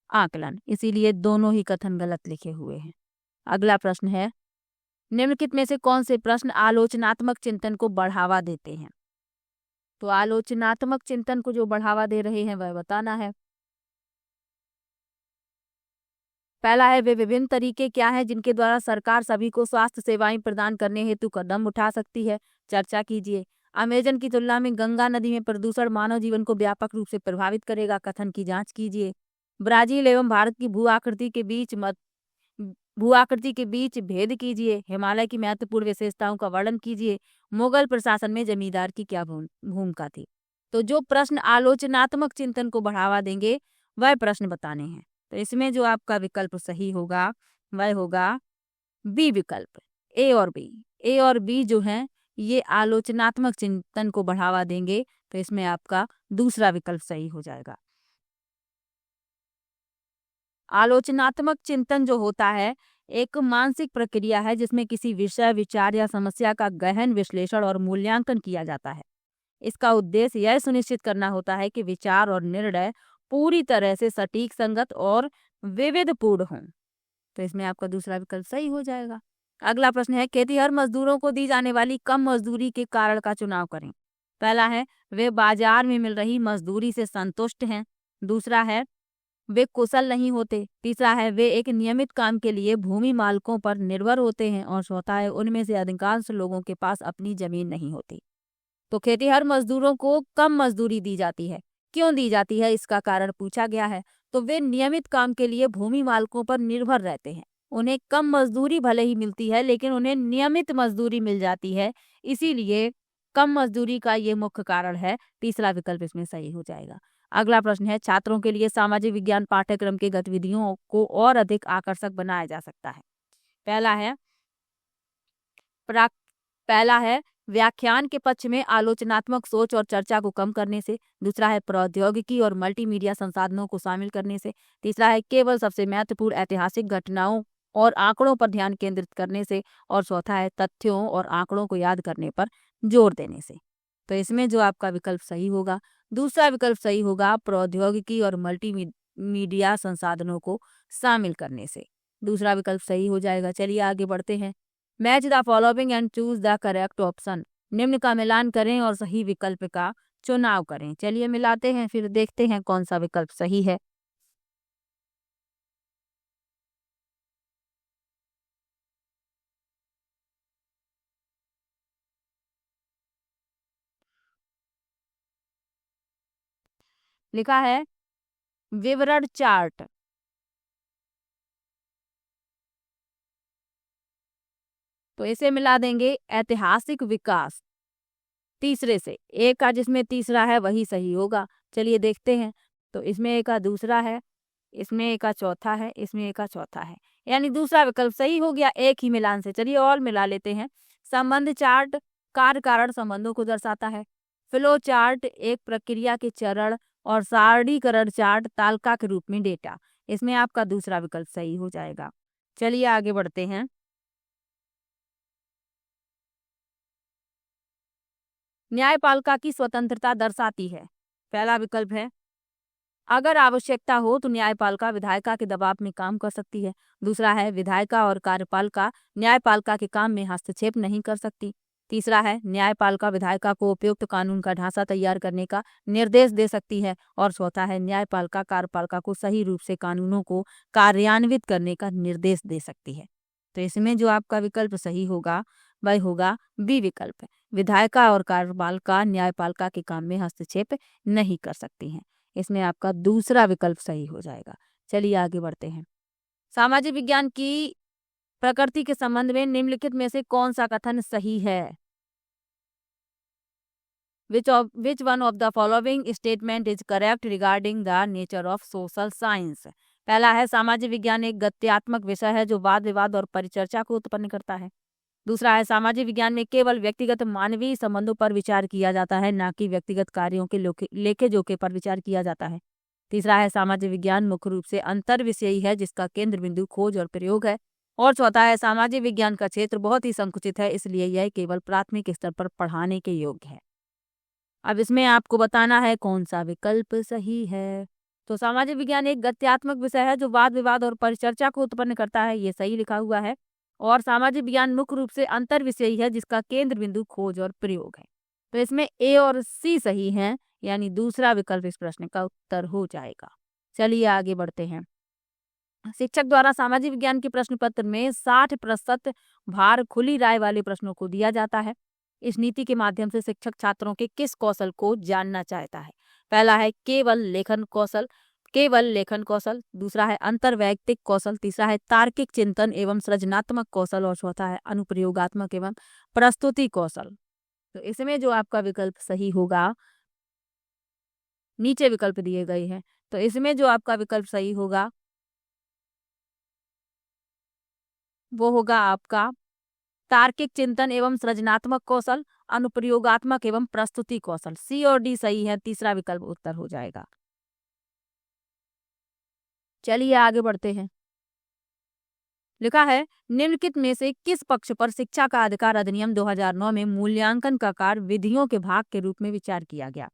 आकलन। इसीलिए दोनों ही कथन गलत लिखे हुए हैं। अगला प्रश्न है, निम्नलिखित में से कौन से प्रश्न आलोचनात्मक चिंतन को बढ़ावा देते हैं? तो आलोचनात्मक चिंतन को जो बढ़ावा दे रहे हैं वह बताना है। पहला है, वे विभिन्न तरीके क्या हैं जिनके द्वारा सरकार सभी को स्वास्थ्य सेवाएं प्रदान करने हेतु कदम उठा सकती है? चर्चा कीजिए। अमेजन की तुलना में गंगा नदी में प्रदूषण मानव जीवन को व्यापक रूप से प्रभावित करेगा। कथन की जांच कीजिए। ब्राजील एवं भारत की भू आकृति के बीच भेद कीजिए। हिमालय की महत्वपूर्ण विशेषताओं का वर्णन कीजिए। मुगल प्रशासन में जमींदार की क्या भूमिका थी? तो जो प्रश्न आलोचनात्मक चिंतन को बढ़ावा देंगे वह प्रश्न बताने हैं। तो इसमें जो आपका विकल्प सही होगा वह होगा बी विकल्प, ए और बी। ए और बी जो हैं ये आलोचनात्मक चिंतन को बढ़ावा देंगे। तो इसमें आपका दूसरा विकल्प सही हो जाएगा। आलोचनात्मक चिंतन जो होता है एक मानसिक प्रक्रिया है जिसमें किसी विषय, विचार या समस्या का गहन विश्लेषण और मूल्यांकन किया जाता है। इसका उद्देश्य यह सुनिश्चित करना होता है कि विचार और निर्णय पूरी तरह से सटीक, संगत और विविधपूर्ण हों। तो इसमें आपका दूसरा विकल्प सही हो जाएगा। अगला प्रश्न है, खेतीहर मजदूरों को दी जाने वाली कम मजदूरी के कारण का चुनाव करें। पहला है, वे बाजार में मिल रही मजदूरी से संतुष्ट हैं। दूसरा है, वे कुशल नहीं होते। तीसरा है, वे एक नियमित काम के लिए भूमि मालिकों पर निर्भर होते हैं। और चौथा है, उनमें से अधिकांश लोगों के पास अपनी जमीन नहीं होती। तो खेतीहर मजदूरों को कम मजदूरी दी जाती है। क्यों दी जाती है, इसका कारण पूछा गया है। तो वे नियमित काम के लिए भूमि मालिकों पर निर्भर रहते हैं। उन्हें कम मजदूरी भले ही मिलती है लेकिन उन्हें नियमित मजदूरी मिल जाती है, इसीलिए कम मजदूरी का ये मुख्य कारण है। तीसरा विकल्प इसमें सही हो जाएगा। अगला प्रश्न है, छात्रों के लिए सामाजिक विज्ञान पाठ्यक्रम के गतिविधियों को और अधिक आकर्षक बनाया जा सकता है। पहला है प्राक पहला है व्याख्यान के पक्ष में आलोचनात्मक सोच और चर्चा को कम करने से। दूसरा है प्रौद्योगिकी और मल्टीमीडिया संसाधनों को शामिल करने से। तीसरा है केवल सबसे महत्वपूर्ण ऐतिहासिक घटनाओं और आंकड़ों पर ध्यान केंद्रित करने से। और चौथा है तथ्यों और आंकड़ों को याद करने पर जोर देने से। तो इसमें जो आपका विकल्प सही होगा, दूसरा विकल्प सही होगा, प्रौद्योगिकी और मल्टीमीडिया संसाधनों को शामिल करने से। दूसरा विकल्प सही हो जाएगा। चलिए आगे बढ़ते हैं। Match the following and choose the correct option. निम्न का मिलान करें और सही विकल्प का चुनाव करें। चलिए मिलाते हैं, फिर देखते हैं कौन सा विकल्प सही है। लिखा है, विवरण चार्ट। तो इसे मिला देंगे ऐतिहासिक विकास तीसरे से। एक का जिसमें तीसरा है वही सही होगा। चलिए देखते हैं। तो इसमें एक का दूसरा है, इसमें एक का चौथा है, इसमें एक का चौथा है, यानी दूसरा विकल्प सही हो गया एक ही मिलान से। चलिए और मिला लेते हैं। संबंध चार्ट कार्य कारण संबंधों को दर्शाता है। फ्लो चार्ट एक प्रक्रिया के चरण और सारणीकरण चार्ट तालिका के रूप में डेटा। इसमें आपका दूसरा विकल्प सही हो जाएगा। चलिए आगे बढ़ते हैं। न्यायपालिका की स्वतंत्रता दर्शाती है। पहला विकल्प है अगर आवश्यकता हो तो न्यायपालिका विधायिका के दबाव में काम कर सकती है। दूसरा है विधायिका और कार्यपालिका न्यायपालिका के काम में हस्तक्षेप नहीं कर सकती। तीसरा है न्यायपालिका विधायिका को उपयुक्त कानून का ढांचा तैयार करने का निर्देश दे सकती है। और चौथा है न्यायपालिका कार्यपालिका को सही रूप से कानूनों को कार्यान्वित करने का निर्देश दे सकती है। तो इसमें जो आपका विकल्प सही होगा वह होगा बी विकल्प। विधायिका और कार्यपालिका न्यायपालिका के काम में हस्तक्षेप नहीं कर सकती हैं। इसमें आपका दूसरा विकल्प सही हो जाएगा। चलिए आगे बढ़ते हैं। सामाजिक विज्ञान की प्रकृति के संबंध में निम्नलिखित में से कौन सा कथन सही है? Which one of the following statement is correct regarding the nature of social science? पहला है सामाजिक विज्ञान एक गत्यात्मक विषय है जो वाद विवाद और परिचर्चा को उत्पन्न करता है। दूसरा है सामाजिक विज्ञान में केवल व्यक्तिगत मानवीय संबंधों पर विचार किया जाता है, ना कि व्यक्तिगत कार्यों के लेखे जोखे पर विचार किया जाता है। तीसरा है सामाजिक विज्ञान मुख्य रूप से अंतर विषयी है जिसका केंद्र बिंदु खोज और प्रयोग है। और चौथा है सामाजिक विज्ञान का क्षेत्र बहुत ही संकुचित है, इसलिए यह केवल प्राथमिक स्तर पर पढ़ाने के योग्य है। अब इसमें आपको बताना है कौन सा विकल्प सही है। तो सामाजिक विज्ञान एक गत्यात्मक विषय है जो वाद विवाद और परिचर्चा को उत्पन्न करता है, ये सही लिखा हुआ है। और सामाजिक विज्ञान मुख्य रूप से अंतर विषयी है जिसका केंद्र बिंदु खोज और प्रयोग है। तो इसमें ए और सी सही हैं, यानी दूसरा विकल्प इस प्रश्न का उत्तर हो जाएगा। चलिए आगे बढ़ते हैं। शिक्षक द्वारा सामाजिक विज्ञान के प्रश्न पत्र में 60% भार खुली राय वाले प्रश्नों को दिया जाता है। इस नीति के माध्यम से शिक्षक छात्रों के किस कौशल को जानना चाहता है? पहला है केवल लेखन कौशल, दूसरा है अंतर्वैयक्तिक कौशल, तीसरा है तार्किक चिंतन एवं सृजनात्मक कौशल और चौथा है अनुप्रयोगात्मक एवं प्रस्तुति कौशल। तो इसमें जो आपका विकल्प सही होगा, नीचे विकल्प दिए गए हैं, तो इसमें जो आपका विकल्प सही होगा वो होगा आपका तार्किक चिंतन एवं सृजनात्मक कौशल, अनुप्रयोगात्मक एवं प्रस्तुति कौशल। सी और डी सही है, तीसरा विकल्प उत्तर हो जाएगा। चलिए आगे बढ़ते हैं। लिखा है निम्नलिखित में से किस पक्ष पर शिक्षा का अधिकार अधिनियम 2009 में मूल्यांकन का कार्य विधियों के भाग के रूप में विचार किया गया?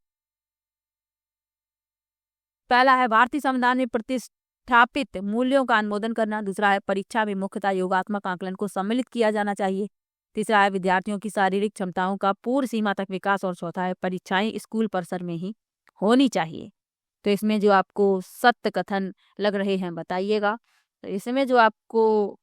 पहला है भारतीय संविधान में प्रतिष्ठापित मूल्यों का अनुमोदन करना, दूसरा है परीक्षा में मुख्यतः योगात्मक आकलन को सम्मिलित किया जाना चाहिए, तीसरा है विद्यार्थियों की शारीरिक क्षमताओं का पूर्ण सीमा तक विकास और चौथा है परीक्षाएं स्कूल परिसर में ही होनी चाहिए। तो इसमें जो आपको सत्य कथन लग रहे हैं बताइएगा। तो इसमें जो आपको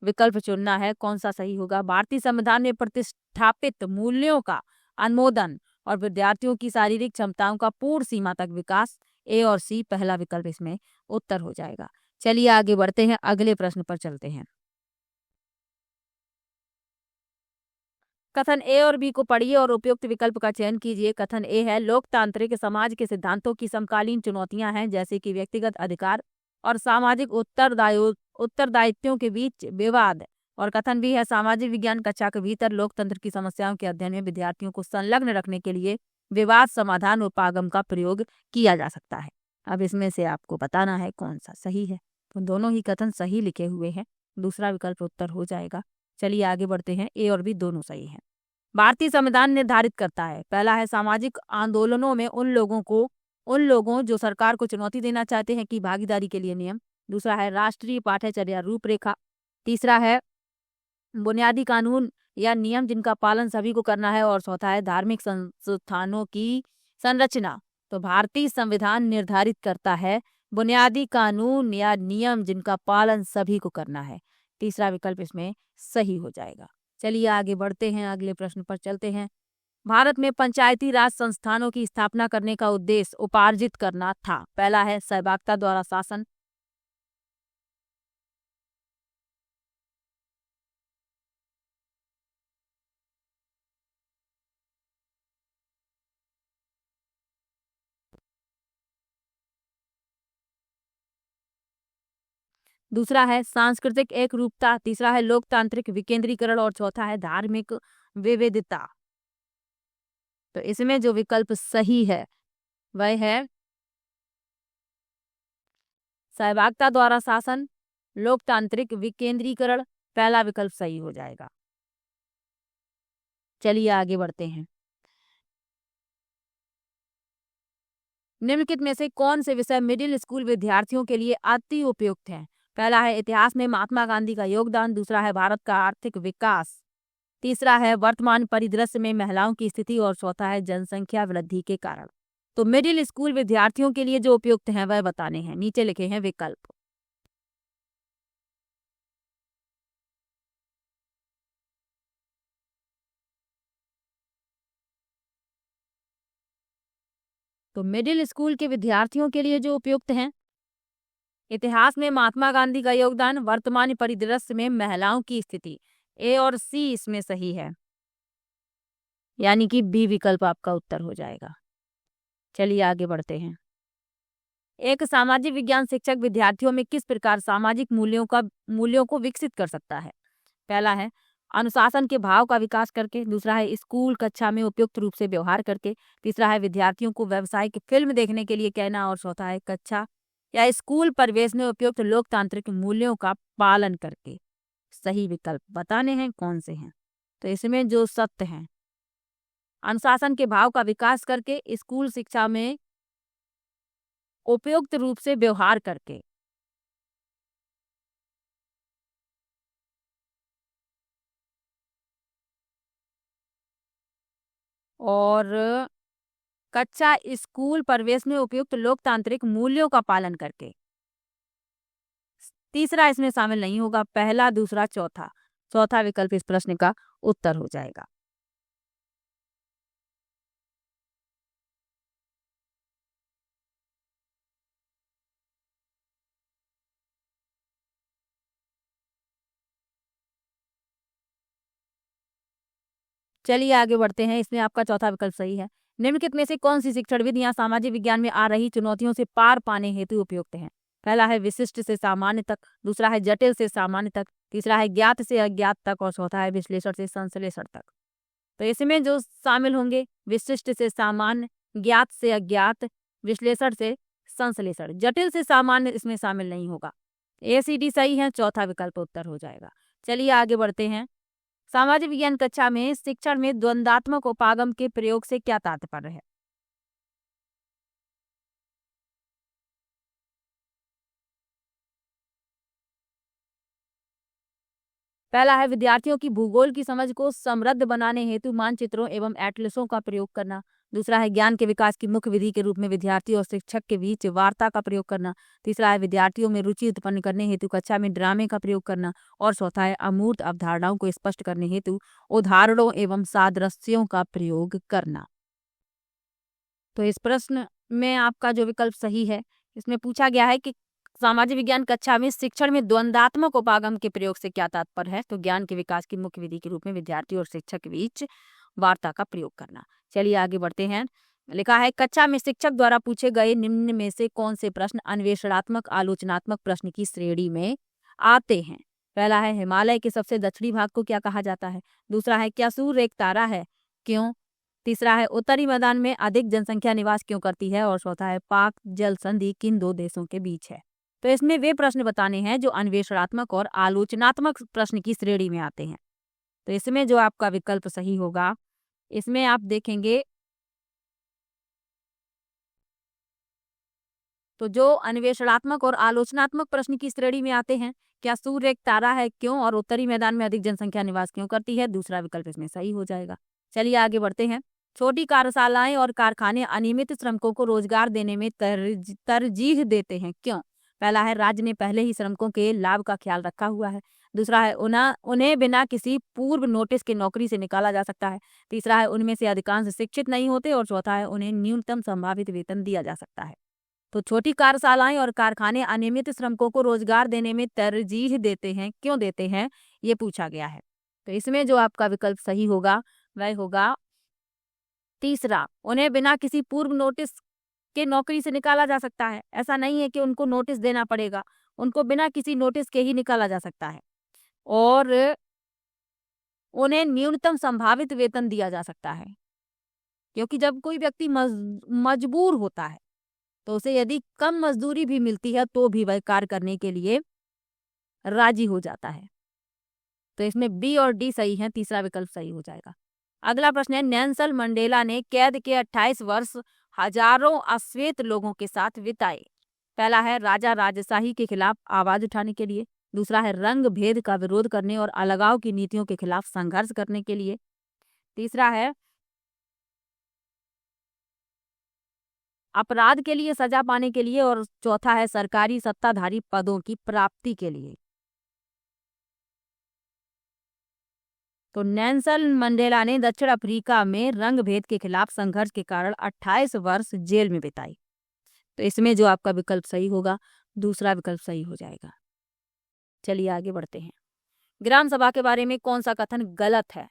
विकल्प चुनना है कौन सा सही होगा? भारतीय संविधान में प्रतिष्ठापित मूल्यों का अनुमोदन और विद्यार्थियों की शारीरिक क्षमताओं का पूर्ण सीमा तक विकास, ए और सी पहला विकल्प इसमें उत्तर हो जाएगा। चलिए आगे बढ़ते हैं, अगले प्रश्न पर चलते हैं। कथन ए और बी को पढ़िए और उपयुक्त विकल्प का चयन कीजिए। कथन ए है लोकतांत्रिक समाज के सिद्धांतों की समकालीन चुनौतियां हैं जैसे कि व्यक्तिगत अधिकार और सामाजिक उत्तरदायित्वों के बीच विवाद। और कथन बी है सामाजिक विज्ञान कक्षा के भीतर लोकतंत्र की समस्याओं के अध्ययन में विद्यार्थियों को संलग्न रखने के लिए विवाद समाधान उपागम का प्रयोग किया जा सकता है। अब इसमें से आपको बताना है कौन सा सही है। तो दोनों ही कथन सही लिखे हुए हैं, दूसरा विकल्प उत्तर हो जाएगा। चलिए आगे बढ़ते हैं, ए और बी दोनों सही हैं। भारतीय संविधान निर्धारित करता है, पहला है सामाजिक आंदोलनों में उन लोगों जो सरकार को चुनौती देना चाहते हैं की भागीदारी के लिए नियम, दूसरा है राष्ट्रीय पाठ्यचर्या रूपरेखा, तीसरा है बुनियादी कानून या नियम जिनका पालन सभी को करना है और चौथा है धार्मिक संस्थानों की संरचना। तो भारतीय संविधान निर्धारित करता है बुनियादी कानून या नियम जिनका पालन सभी को करना है, तीसरा विकल्प इसमें सही हो जाएगा। चलिए आगे बढ़ते हैं, अगले प्रश्न पर चलते हैं। भारत में पंचायती राज संस्थानों की स्थापना करने का उद्देश्य उपार्जित करना था। पहला है सहभागिता द्वारा शासन, दूसरा है सांस्कृतिक एकरूपता, तीसरा है लोकतांत्रिक विकेंद्रीकरण और चौथा है धार्मिक विविधता। तो इसमें जो विकल्प सही है वह है सहभागिता द्वारा शासन, लोकतांत्रिक विकेंद्रीकरण। पहला विकल्प सही हो जाएगा। चलिए आगे बढ़ते हैं। निम्नलिखित में से कौन से विषय मिडिल स्कूल विद्यार्थियों के लिए अति उपयुक्त हैं? पहला है इतिहास में महात्मा गांधी का योगदान, दूसरा है भारत का आर्थिक विकास, तीसरा है वर्तमान परिदृश्य में महिलाओं की स्थिति और चौथा है जनसंख्या वृद्धि के कारण। तो मिडिल स्कूल विद्यार्थियों के लिए जो उपयुक्त हैं वह बताने हैं। नीचे लिखे हैं विकल्प। तो मिडिल स्कूल के विद्यार्थियों के लिए जो उपयुक्त हैं, इतिहास में महात्मा गांधी का योगदान, वर्तमान परिदृश्य में महिलाओं की स्थिति। ए और सी इसमें सही है, यानी कि बी विकल्प आपका उत्तर हो जाएगा। चलिए आगे बढ़ते हैं। एक सामाजिक विज्ञान शिक्षक विद्यार्थियों में किस प्रकार सामाजिक मूल्यों को विकसित कर सकता है? पहला है अनुशासन के भाव का विकास करके, दूसरा है स्कूल कक्षा में उपयुक्त रूप से व्यवहार करके, तीसरा है विद्यार्थियों को व्यावसायिक फिल्म देखने के लिए कहना और चौथा है कक्षा या स्कूल परिवेश में उपयुक्त लोकतांत्रिक मूल्यों का पालन करके। सही विकल्प बताने हैं कौन से हैं। तो इसमें जो सत्य है, अनुशासन के भाव का विकास करके, स्कूल शिक्षा में उपयुक्त रूप से व्यवहार करके, और कच्चा स्कूल परिवेश में उपयुक्त लोकतांत्रिक मूल्यों का पालन करके। तीसरा इसमें शामिल नहीं होगा। पहला, दूसरा, चौथा, चौथा विकल्प इस प्रश्न का उत्तर हो जाएगा। चलिए आगे बढ़ते हैं। इसमें आपका चौथा विकल्प सही है। निम्नलिखित में से कौन सी शिक्षण विधियां सामाजिक विज्ञान में आ रही चुनौतियों से पार पाने हेतु उपयुक्त हैं? पहला है विशिष्ट से सामान्य तक, दूसरा है जटिल से सामान्य तक, तीसरा है ज्ञात से अज्ञात तक और चौथा है विश्लेषण से संश्लेषण तक। तो इसमें जो शामिल होंगे विशिष्ट से सामान्य, ज्ञात से अज्ञात, विश्लेषण से संश्लेषण। जटिल से सामान्य इसमें शामिल नहीं होगा। ए सी डी सही है, चौथा विकल्प उत्तर हो जाएगा। चलिए आगे बढ़ते हैं। सामाजिक विज्ञान कक्षा में शिक्षण में द्वंद्वात्मक उपागम के प्रयोग से क्या तात्पर्य है? पहला है विद्यार्थियों की भूगोल की समझ को समृद्ध बनाने हेतु मानचित्रों एवं एटलसों का प्रयोग करना, दूसरा है ज्ञान के विकास की मुख्य विधि के रूप में विद्यार्थी और शिक्षक के बीच वार्ता का प्रयोग करना, तीसरा है विद्यार्थियों में रुचि उत्पन्न करने हेतु कक्षा में ड्रामे का प्रयोग करना और चौथा है अमूर्त अवधारणाओं को स्पष्ट करने हेतु उदाहरणों एवं सादृश्यों का प्रयोग करना। तो इस प्रश्न में आपका जो विकल्प सही है, इसमें पूछा गया है कि सामाजिक विज्ञान कक्षा में शिक्षण में द्वंद्वात्मक उपागम के प्रयोग से क्या तात्पर्य है? तो ज्ञान के विकास की मुख्य विधि के रूप में विद्यार्थी और शिक्षक के बीच वार्ता का प्रयोग करना। चलिए आगे बढ़ते हैं। लिखा है कक्षा में शिक्षक द्वारा पूछे गए निम्न में से कौन से प्रश्न अन्वेषणात्मक आलोचनात्मक प्रश्न की श्रेणी में आते हैं? पहला है हिमालय के सबसे दक्षिणी भाग को क्या कहा जाता है, दूसरा है क्या सूर्य एक तारा है, क्यों, तीसरा है उत्तरी मैदान में अधिक जनसंख्या निवास क्यों करती है और चौथा है पाक जल संधि किन दो देशों के बीच है। तो इसमें वे प्रश्न बताने हैं जो अन्वेषणात्मक और आलोचनात्मक प्रश्न की श्रेणी में आते हैं। तो इसमें जो आपका विकल्प सही होगा, इसमें आप देखेंगे तो जो अन्वेषणात्मक और आलोचनात्मक प्रश्न की श्रेणी में आते हैं, क्या सूर्य एक तारा है, क्यों, और उत्तरी मैदान में अधिक जनसंख्या निवास क्यों करती है, दूसरा विकल्प इसमें सही हो जाएगा। चलिए आगे बढ़ते हैं। छोटी कार्यशालाएं और कारखाने अनियमित श्रमिकों को रोजगार देने में तरजीह देते हैं, क्यों? पहला है राज्य ने पहले ही श्रमिकों के लाभ का ख्याल रखा हुआ है। दूसरा है उन्हें बिना किसी पूर्व नोटिस के नौकरी से निकाला जा सकता है। तीसरा है उनमें से अधिकांश शिक्षित नहीं होते और चौथा है उन्हें न्यूनतम संभावित वेतन दिया जा सकता है। तो छोटी कार्यशालाएं और कारखाने अनियमित श्रमिकों को रोजगार देने में तरजीह देते हैं, क्यों देते हैं, ये पूछा गया है। तो इसमें जो आपका विकल्प सही होगा वह होगा तीसरा, उन्हें बिना किसी पूर्व नोटिस के नौकरी से निकाला जा सकता है। ऐसा नहीं है कि उनको नोटिस देना पड़ेगा, उनको बिना किसी नोटिस के ही निकाला जा सकता है और उन्हें न्यूनतम संभावित वेतन दिया जा सकता है। क्योंकि जब कोई व्यक्ति मजबूर होता है तो उसे यदि कम मजदूरी भी मिलती है तो भी वह कार्य करने के लिए राजी हो जाता है। तो इसमें बी और डी सही है, तीसरा विकल्प सही हो जाएगा। अगला प्रश्न है, नेल्सन मंडेला ने कैद के 28 वर्ष हजारों अश्वेत लोगों के साथ बिताए। पहला है राजा राजशाही के खिलाफ आवाज उठाने के लिए। दूसरा है रंग भेद का विरोध करने और अलगाव की नीतियों के खिलाफ संघर्ष करने के लिए। तीसरा है अपराध के लिए सजा पाने के लिए और चौथा है सरकारी सत्ताधारी पदों की प्राप्ति के लिए। तो नेल्सन मंडेला ने दक्षिण अफ्रीका में रंग भेद के खिलाफ संघर्ष के कारण 28 वर्ष जेल में बिताई। तो इसमें जो आपका विकल्प सही होगा दूसरा विकल्प सही हो जाएगा। चलिए आगे बढ़ते हैं। ग्राम सभा के बारे में कौन सा कथन गलत है?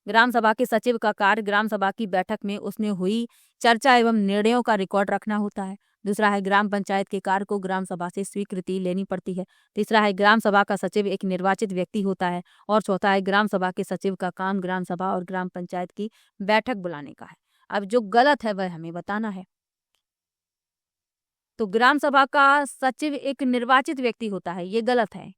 ग्राम सभा के सचिव का कार्य ग्राम सभा की बैठक में उसमें हुई चर्चा एवं निर्णयों का रिकॉर्ड रखना होता है। दूसरा है ग्राम पंचायत के कार्य को ग्राम सभा से स्वीकृति लेनी पड़ती है। तीसरा है ग्राम सभा का सचिव एक निर्वाचित व्यक्ति होता है और चौथा है ग्राम सभा के सचिव का काम ग्राम सभा और ग्राम पंचायत की बैठक बुलाने का है। अब जो गलत है वह हमें बताना है। तो ग्राम सभा का सचिव एक निर्वाचित व्यक्ति होता है, ये गलत है।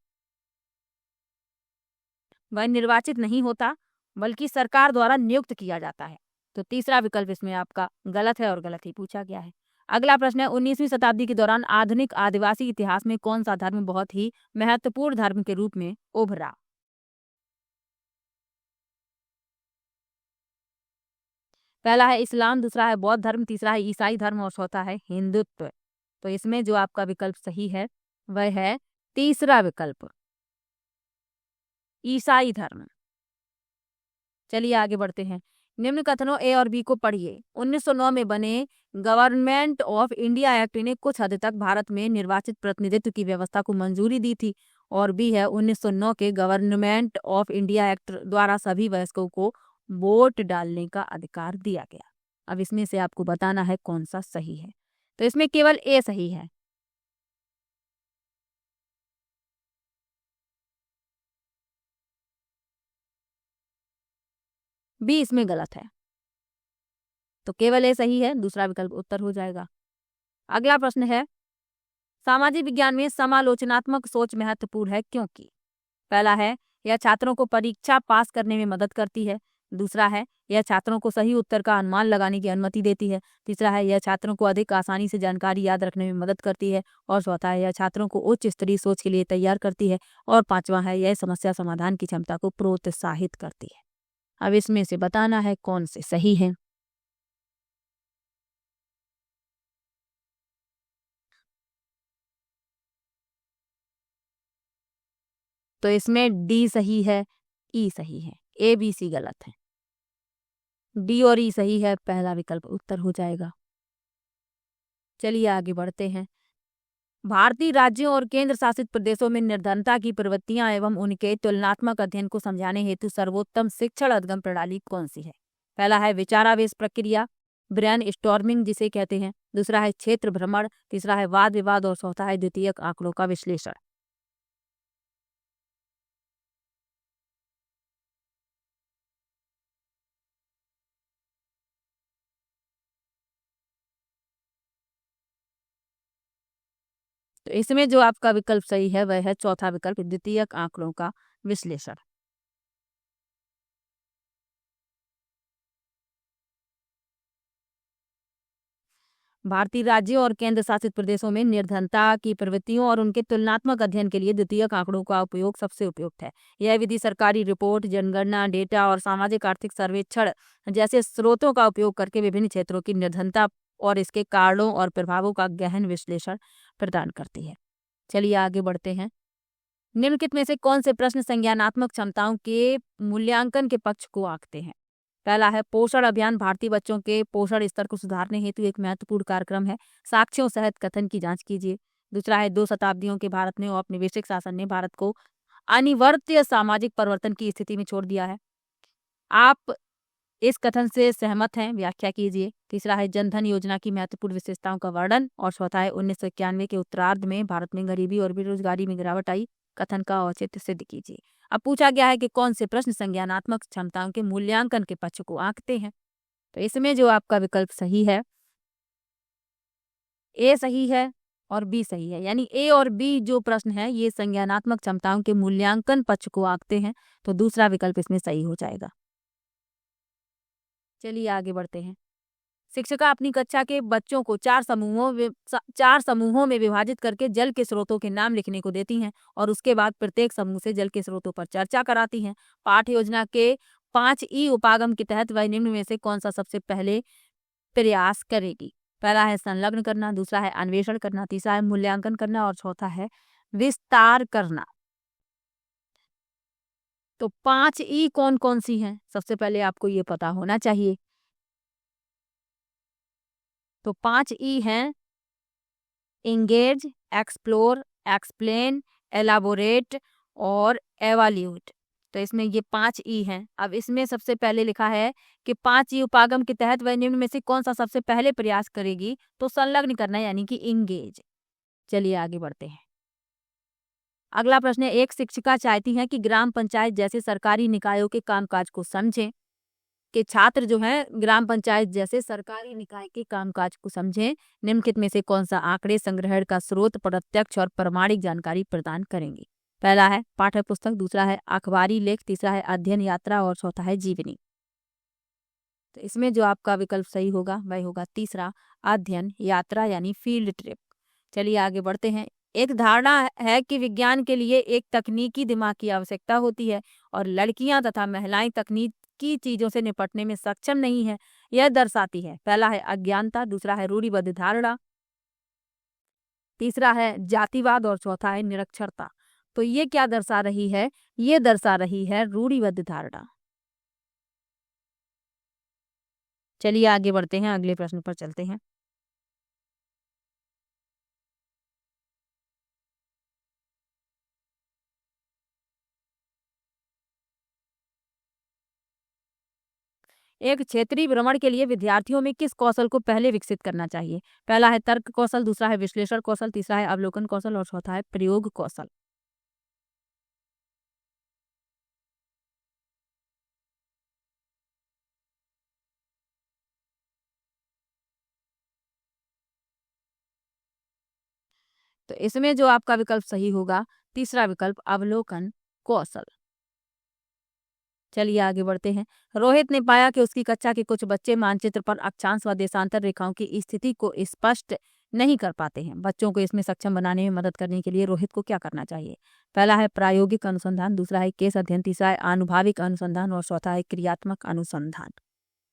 वह निर्वाचित नहीं होता बल्कि सरकार द्वारा नियुक्त किया जाता है। तो तीसरा विकल्प इसमें आपका गलत है और गलत ही पूछा गया है। अगला प्रश्न है, 19वीं शताब्दी के दौरान आधुनिक आदिवासी इतिहास में कौन सा धर्म बहुत ही महत्वपूर्ण धर्म के रूप में उभरा? पहला है इस्लाम, दूसरा है बौद्ध धर्म, तीसरा है ईसाई धर्म और चौथा है हिंदुत्व। तो इसमें जो आपका विकल्प सही है वह है तीसरा विकल्प, ईसाई धर्म। चलिए आगे बढ़ते हैं। निम्न कथनों ए और बी को पढ़िए। 1909 में बने गवर्नमेंट ऑफ इंडिया एक्ट ने कुछ हद तक भारत में निर्वाचित प्रतिनिधित्व की व्यवस्था को मंजूरी दी थी। और बी है 1909 के गवर्नमेंट ऑफ इंडिया एक्ट द्वारा सभी वयस्कों को वोट डालने का अधिकार दिया गया। अब इसमें से आपको बताना है कौन सा सही है। तो इसमें केवल ए सही है। बी इसमें गलत है। तो केवल ए सही है, दूसरा विकल्प उत्तर हो जाएगा। अगला प्रश्न है, सामाजिक विज्ञान में समालोचनात्मक सोच महत्वपूर्ण है क्योंकि? पहला है यह छात्रों को परीक्षा पास करने में मदद करती है। दूसरा है यह छात्रों को सही उत्तर का अनुमान लगाने की अनुमति देती है। तीसरा है यह छात्रों को अधिक आसानी से जानकारी याद रखने में मदद करती है और चौथा है यह छात्रों को उच्च स्तरीय सोच के लिए तैयार करती है और पांचवा है यह समस्या समाधान की क्षमता को प्रोत्साहित करती है। अब इसमें से बताना है कौन से सही है। तो इसमें डी सही है, ई सही है, ए बी सी गलत है। डी और ई सही है, पहला विकल्प उत्तर हो जाएगा। चलिए आगे बढ़ते हैं। भारतीय राज्यों और केंद्र शासित प्रदेशों में निर्धनता की प्रवृत्तियां एवं उनके तुलनात्मक अध्ययन को समझाने हेतु सर्वोत्तम शिक्षण अधिगम प्रणाली कौन सी है? पहला है विचारावेश प्रक्रिया, ब्रेन स्टॉर्मिंग जिसे कहते हैं। दूसरा है क्षेत्र भ्रमण, तीसरा है वाद विवाद और चौथा है द्वितीयक आंकड़ों का विश्लेषण। तो इसमें जो आपका विकल्प सही है वह है चौथा विकल्प, द्वितीयक आंकड़ों का विश्लेषण। भारतीय राज्यों और केंद्र शासित प्रदेशों में निर्धनता की प्रवृत्तियों और उनके तुलनात्मक अध्ययन के लिए द्वितीयक आंकड़ों का उपयोग सबसे उपयुक्त है। यह विधि सरकारी रिपोर्ट, जनगणना डेटा और सामाजिक आर्थिक सर्वेक्षण जैसे स्रोतों का उपयोग करके विभिन्न क्षेत्रों की निर्धनता और इसके कारणों और प्रभावों का गहन विश्लेषण प्रदान करती है। चलिए आगे बढ़ते हैं। निम्नलिखित में से कौन से प्रश्न संज्ञानात्मक क्षमताओं के मूल्यांकन के पक्ष को आंकते हैं? पहला है पोषण अभियान भारतीय बच्चों के पोषण स्तर को सुधारने हेतु एक महत्वपूर्ण कार्यक्रम है, साक्ष्यों सहित कथन की जांच कीजिए। दूसरा है 2 शताब्दियों के भारत ने औपनिवेशिक शासन ने भारत को अनिवार्य सामाजिक परिवर्तन की स्थिति में छोड़ दिया है, आप इस कथन से सहमत हैं? व्याख्या कीजिए। तीसरा है जनधन योजना की महत्वपूर्ण विशेषताओं का वर्णन। और चौथा है 1991 के उत्तरार्ध में भारत में गरीबी और बेरोजगारी में गिरावट आई, कथन का औचित्य सिद्ध कीजिए। अब पूछा गया है कि कौन से प्रश्न संज्ञानात्मक क्षमताओं के मूल्यांकन के पक्ष को आंकते हैं। तो इसमें जो आपका विकल्प सही है, ए सही है और बी सही है, यानी ए और बी जो प्रश्न है ये संज्ञानात्मक क्षमताओं के मूल्यांकन पक्ष को आंकते हैं, तो दूसरा विकल्प इसमें सही हो जाएगा। चलिए आगे बढ़ते हैं। शिक्षिका अपनी कक्षा के बच्चों को 4 समूहों में विभाजित करके जल के स्रोतों के नाम लिखने को देती हैं और उसके बाद प्रत्येक समूह से जल के स्रोतों पर चर्चा कराती हैं। पाठ योजना के 5 उपागम के तहत वह निम्न में से कौन सा सबसे पहले प्रयास करेगी? पहला है संलग्न करना, दूसरा है अन्वेषण करना, तीसरा है मूल्यांकन करना और चौथा है विस्तार करना। तो 5 कौन कौन सी हैं? सबसे पहले आपको ये पता होना चाहिए। तो 5 हैं इंगेज, एक्सप्लोर, एक्सप्लेन, एलाबोरेट और एवाल्यूट। तो इसमें ये 5 हैं। अब इसमें सबसे पहले लिखा है कि 5 उपागम के तहत वह निम्न में से कौन सा सबसे पहले प्रयास करेगी? तो संलग्न करना यानी कि इंगेज। चलिए आगे बढ़ते हैं। अगला प्रश्न है, एक शिक्षिका चाहती है कि ग्राम पंचायत जैसे सरकारी निकायों के कामकाज को समझें, कि छात्र जो है ग्राम पंचायत जैसे सरकारी निकाय के कामकाज को समझें। निम्नलिखित में से कौन सा आंकड़े संग्रहण का स्रोत प्रत्यक्ष और प्रमाणिक जानकारी प्रदान करेंगे? पहला है पाठ्य पुस्तक, दूसरा है अखबारी लेख, तीसरा है अध्ययन यात्रा और चौथा है जीवनी। तो इसमें जो आपका विकल्प सही होगा वह होगा तीसरा, अध्ययन यात्रा यानी फील्ड ट्रिप। चलिए आगे बढ़ते हैं। एक धारणा है कि विज्ञान के लिए एक तकनीकी दिमाग की आवश्यकता होती है और लड़कियां तथा महिलाएं तकनीकी चीजों से निपटने में सक्षम नहीं है, यह दर्शाती है। पहला है अज्ञानता, दूसरा है रूढ़िबद्ध धारणा, तीसरा है जातिवाद और चौथा है निरक्षरता। तो ये क्या दर्शा रही है? ये दर्शा रही है रूढ़िबद्ध धारणा। चलिए आगे बढ़ते हैं, अगले प्रश्न पर चलते हैं। एक क्षेत्रीय भ्रमण के लिए विद्यार्थियों में किस कौशल को पहले विकसित करना चाहिए? पहला है तर्क कौशल, दूसरा है विश्लेषण कौशल, तीसरा है अवलोकन कौशल और चौथा है प्रयोग कौशल। तो इसमें जो आपका विकल्प सही होगा तीसरा विकल्प अवलोकन कौशल। चलिए आगे बढ़ते हैं। रोहित ने पाया कि उसकी कक्षा के कुछ बच्चे मानचित्र पर अक्षांश व देशांतर रेखाओं की स्थिति को स्पष्ट नहीं कर पाते हैं। बच्चों को इसमें सक्षम बनाने में मदद करने के लिए रोहित को क्या करना चाहिए? पहला है प्रायोगिक अनुसंधान, दूसरा है केस अध्ययन, तीसरा है आनुभविक अनुसंधान और चौथा है क्रियात्मक अनुसंधान।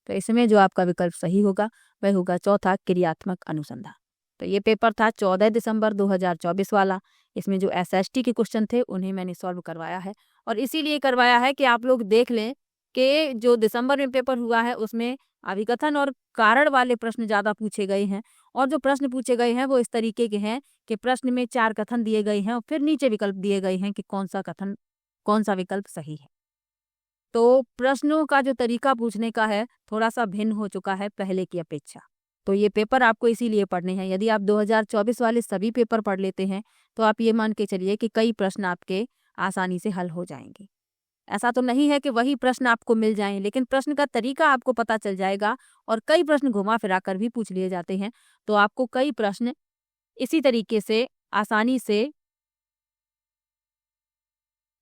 तो इसमें जो आपका विकल्प सही होगा वह होगा चौथा, क्रियात्मक अनुसंधान। तो ये पेपर था 14 दिसंबर 2024 वाला। इसमें जो एसएसटी के क्वेश्चन थे उन्हें मैंने सॉल्व करवाया है और इसीलिए करवाया है कि आप लोग देख लें कि जो दिसंबर में पेपर हुआ है उसमें अभिकथन और कारण वाले प्रश्न ज़्यादा पूछे गए हैं और जो प्रश्न पूछे गए हैं वो इस तरीके के हैं कि प्रश्न में 4 कथन दिए गए हैं और फिर नीचे विकल्प दिए गए हैं कि कौन सा विकल्प सही है। तो प्रश्नों का जो तरीका पूछने का है थोड़ा सा भिन्न हो चुका है पहले की अपेक्षा। तो ये पेपर आपको इसीलिए पढ़ने हैं। यदि आप 2024 वाले सभी पेपर पढ़ लेते हैं तो आप ये मान के चलिए कि कई प्रश्न आपके आसानी से हल हो जाएंगे। ऐसा तो नहीं है कि वही प्रश्न आपको मिल जाएं, लेकिन प्रश्न का तरीका आपको पता चल जाएगा और कई प्रश्न घुमा फिरा कर भी पूछ लिए जाते हैं। तो आपको कई प्रश्न इसी तरीके से आसानी से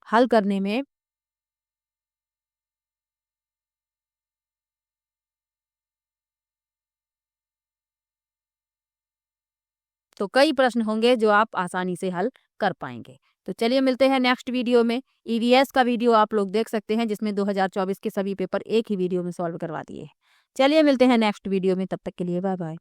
हल करने में तो कई प्रश्न होंगे जो आप आसानी से हल कर पाएंगे। तो चलिए मिलते हैं नेक्स्ट वीडियो में। ईवीएस का वीडियो आप लोग देख सकते हैं जिसमें 2024 के सभी पेपर एक ही वीडियो में सॉल्व करवा दिए हैं। चलिए मिलते हैं नेक्स्ट वीडियो में, तब तक के लिए बाय बाय।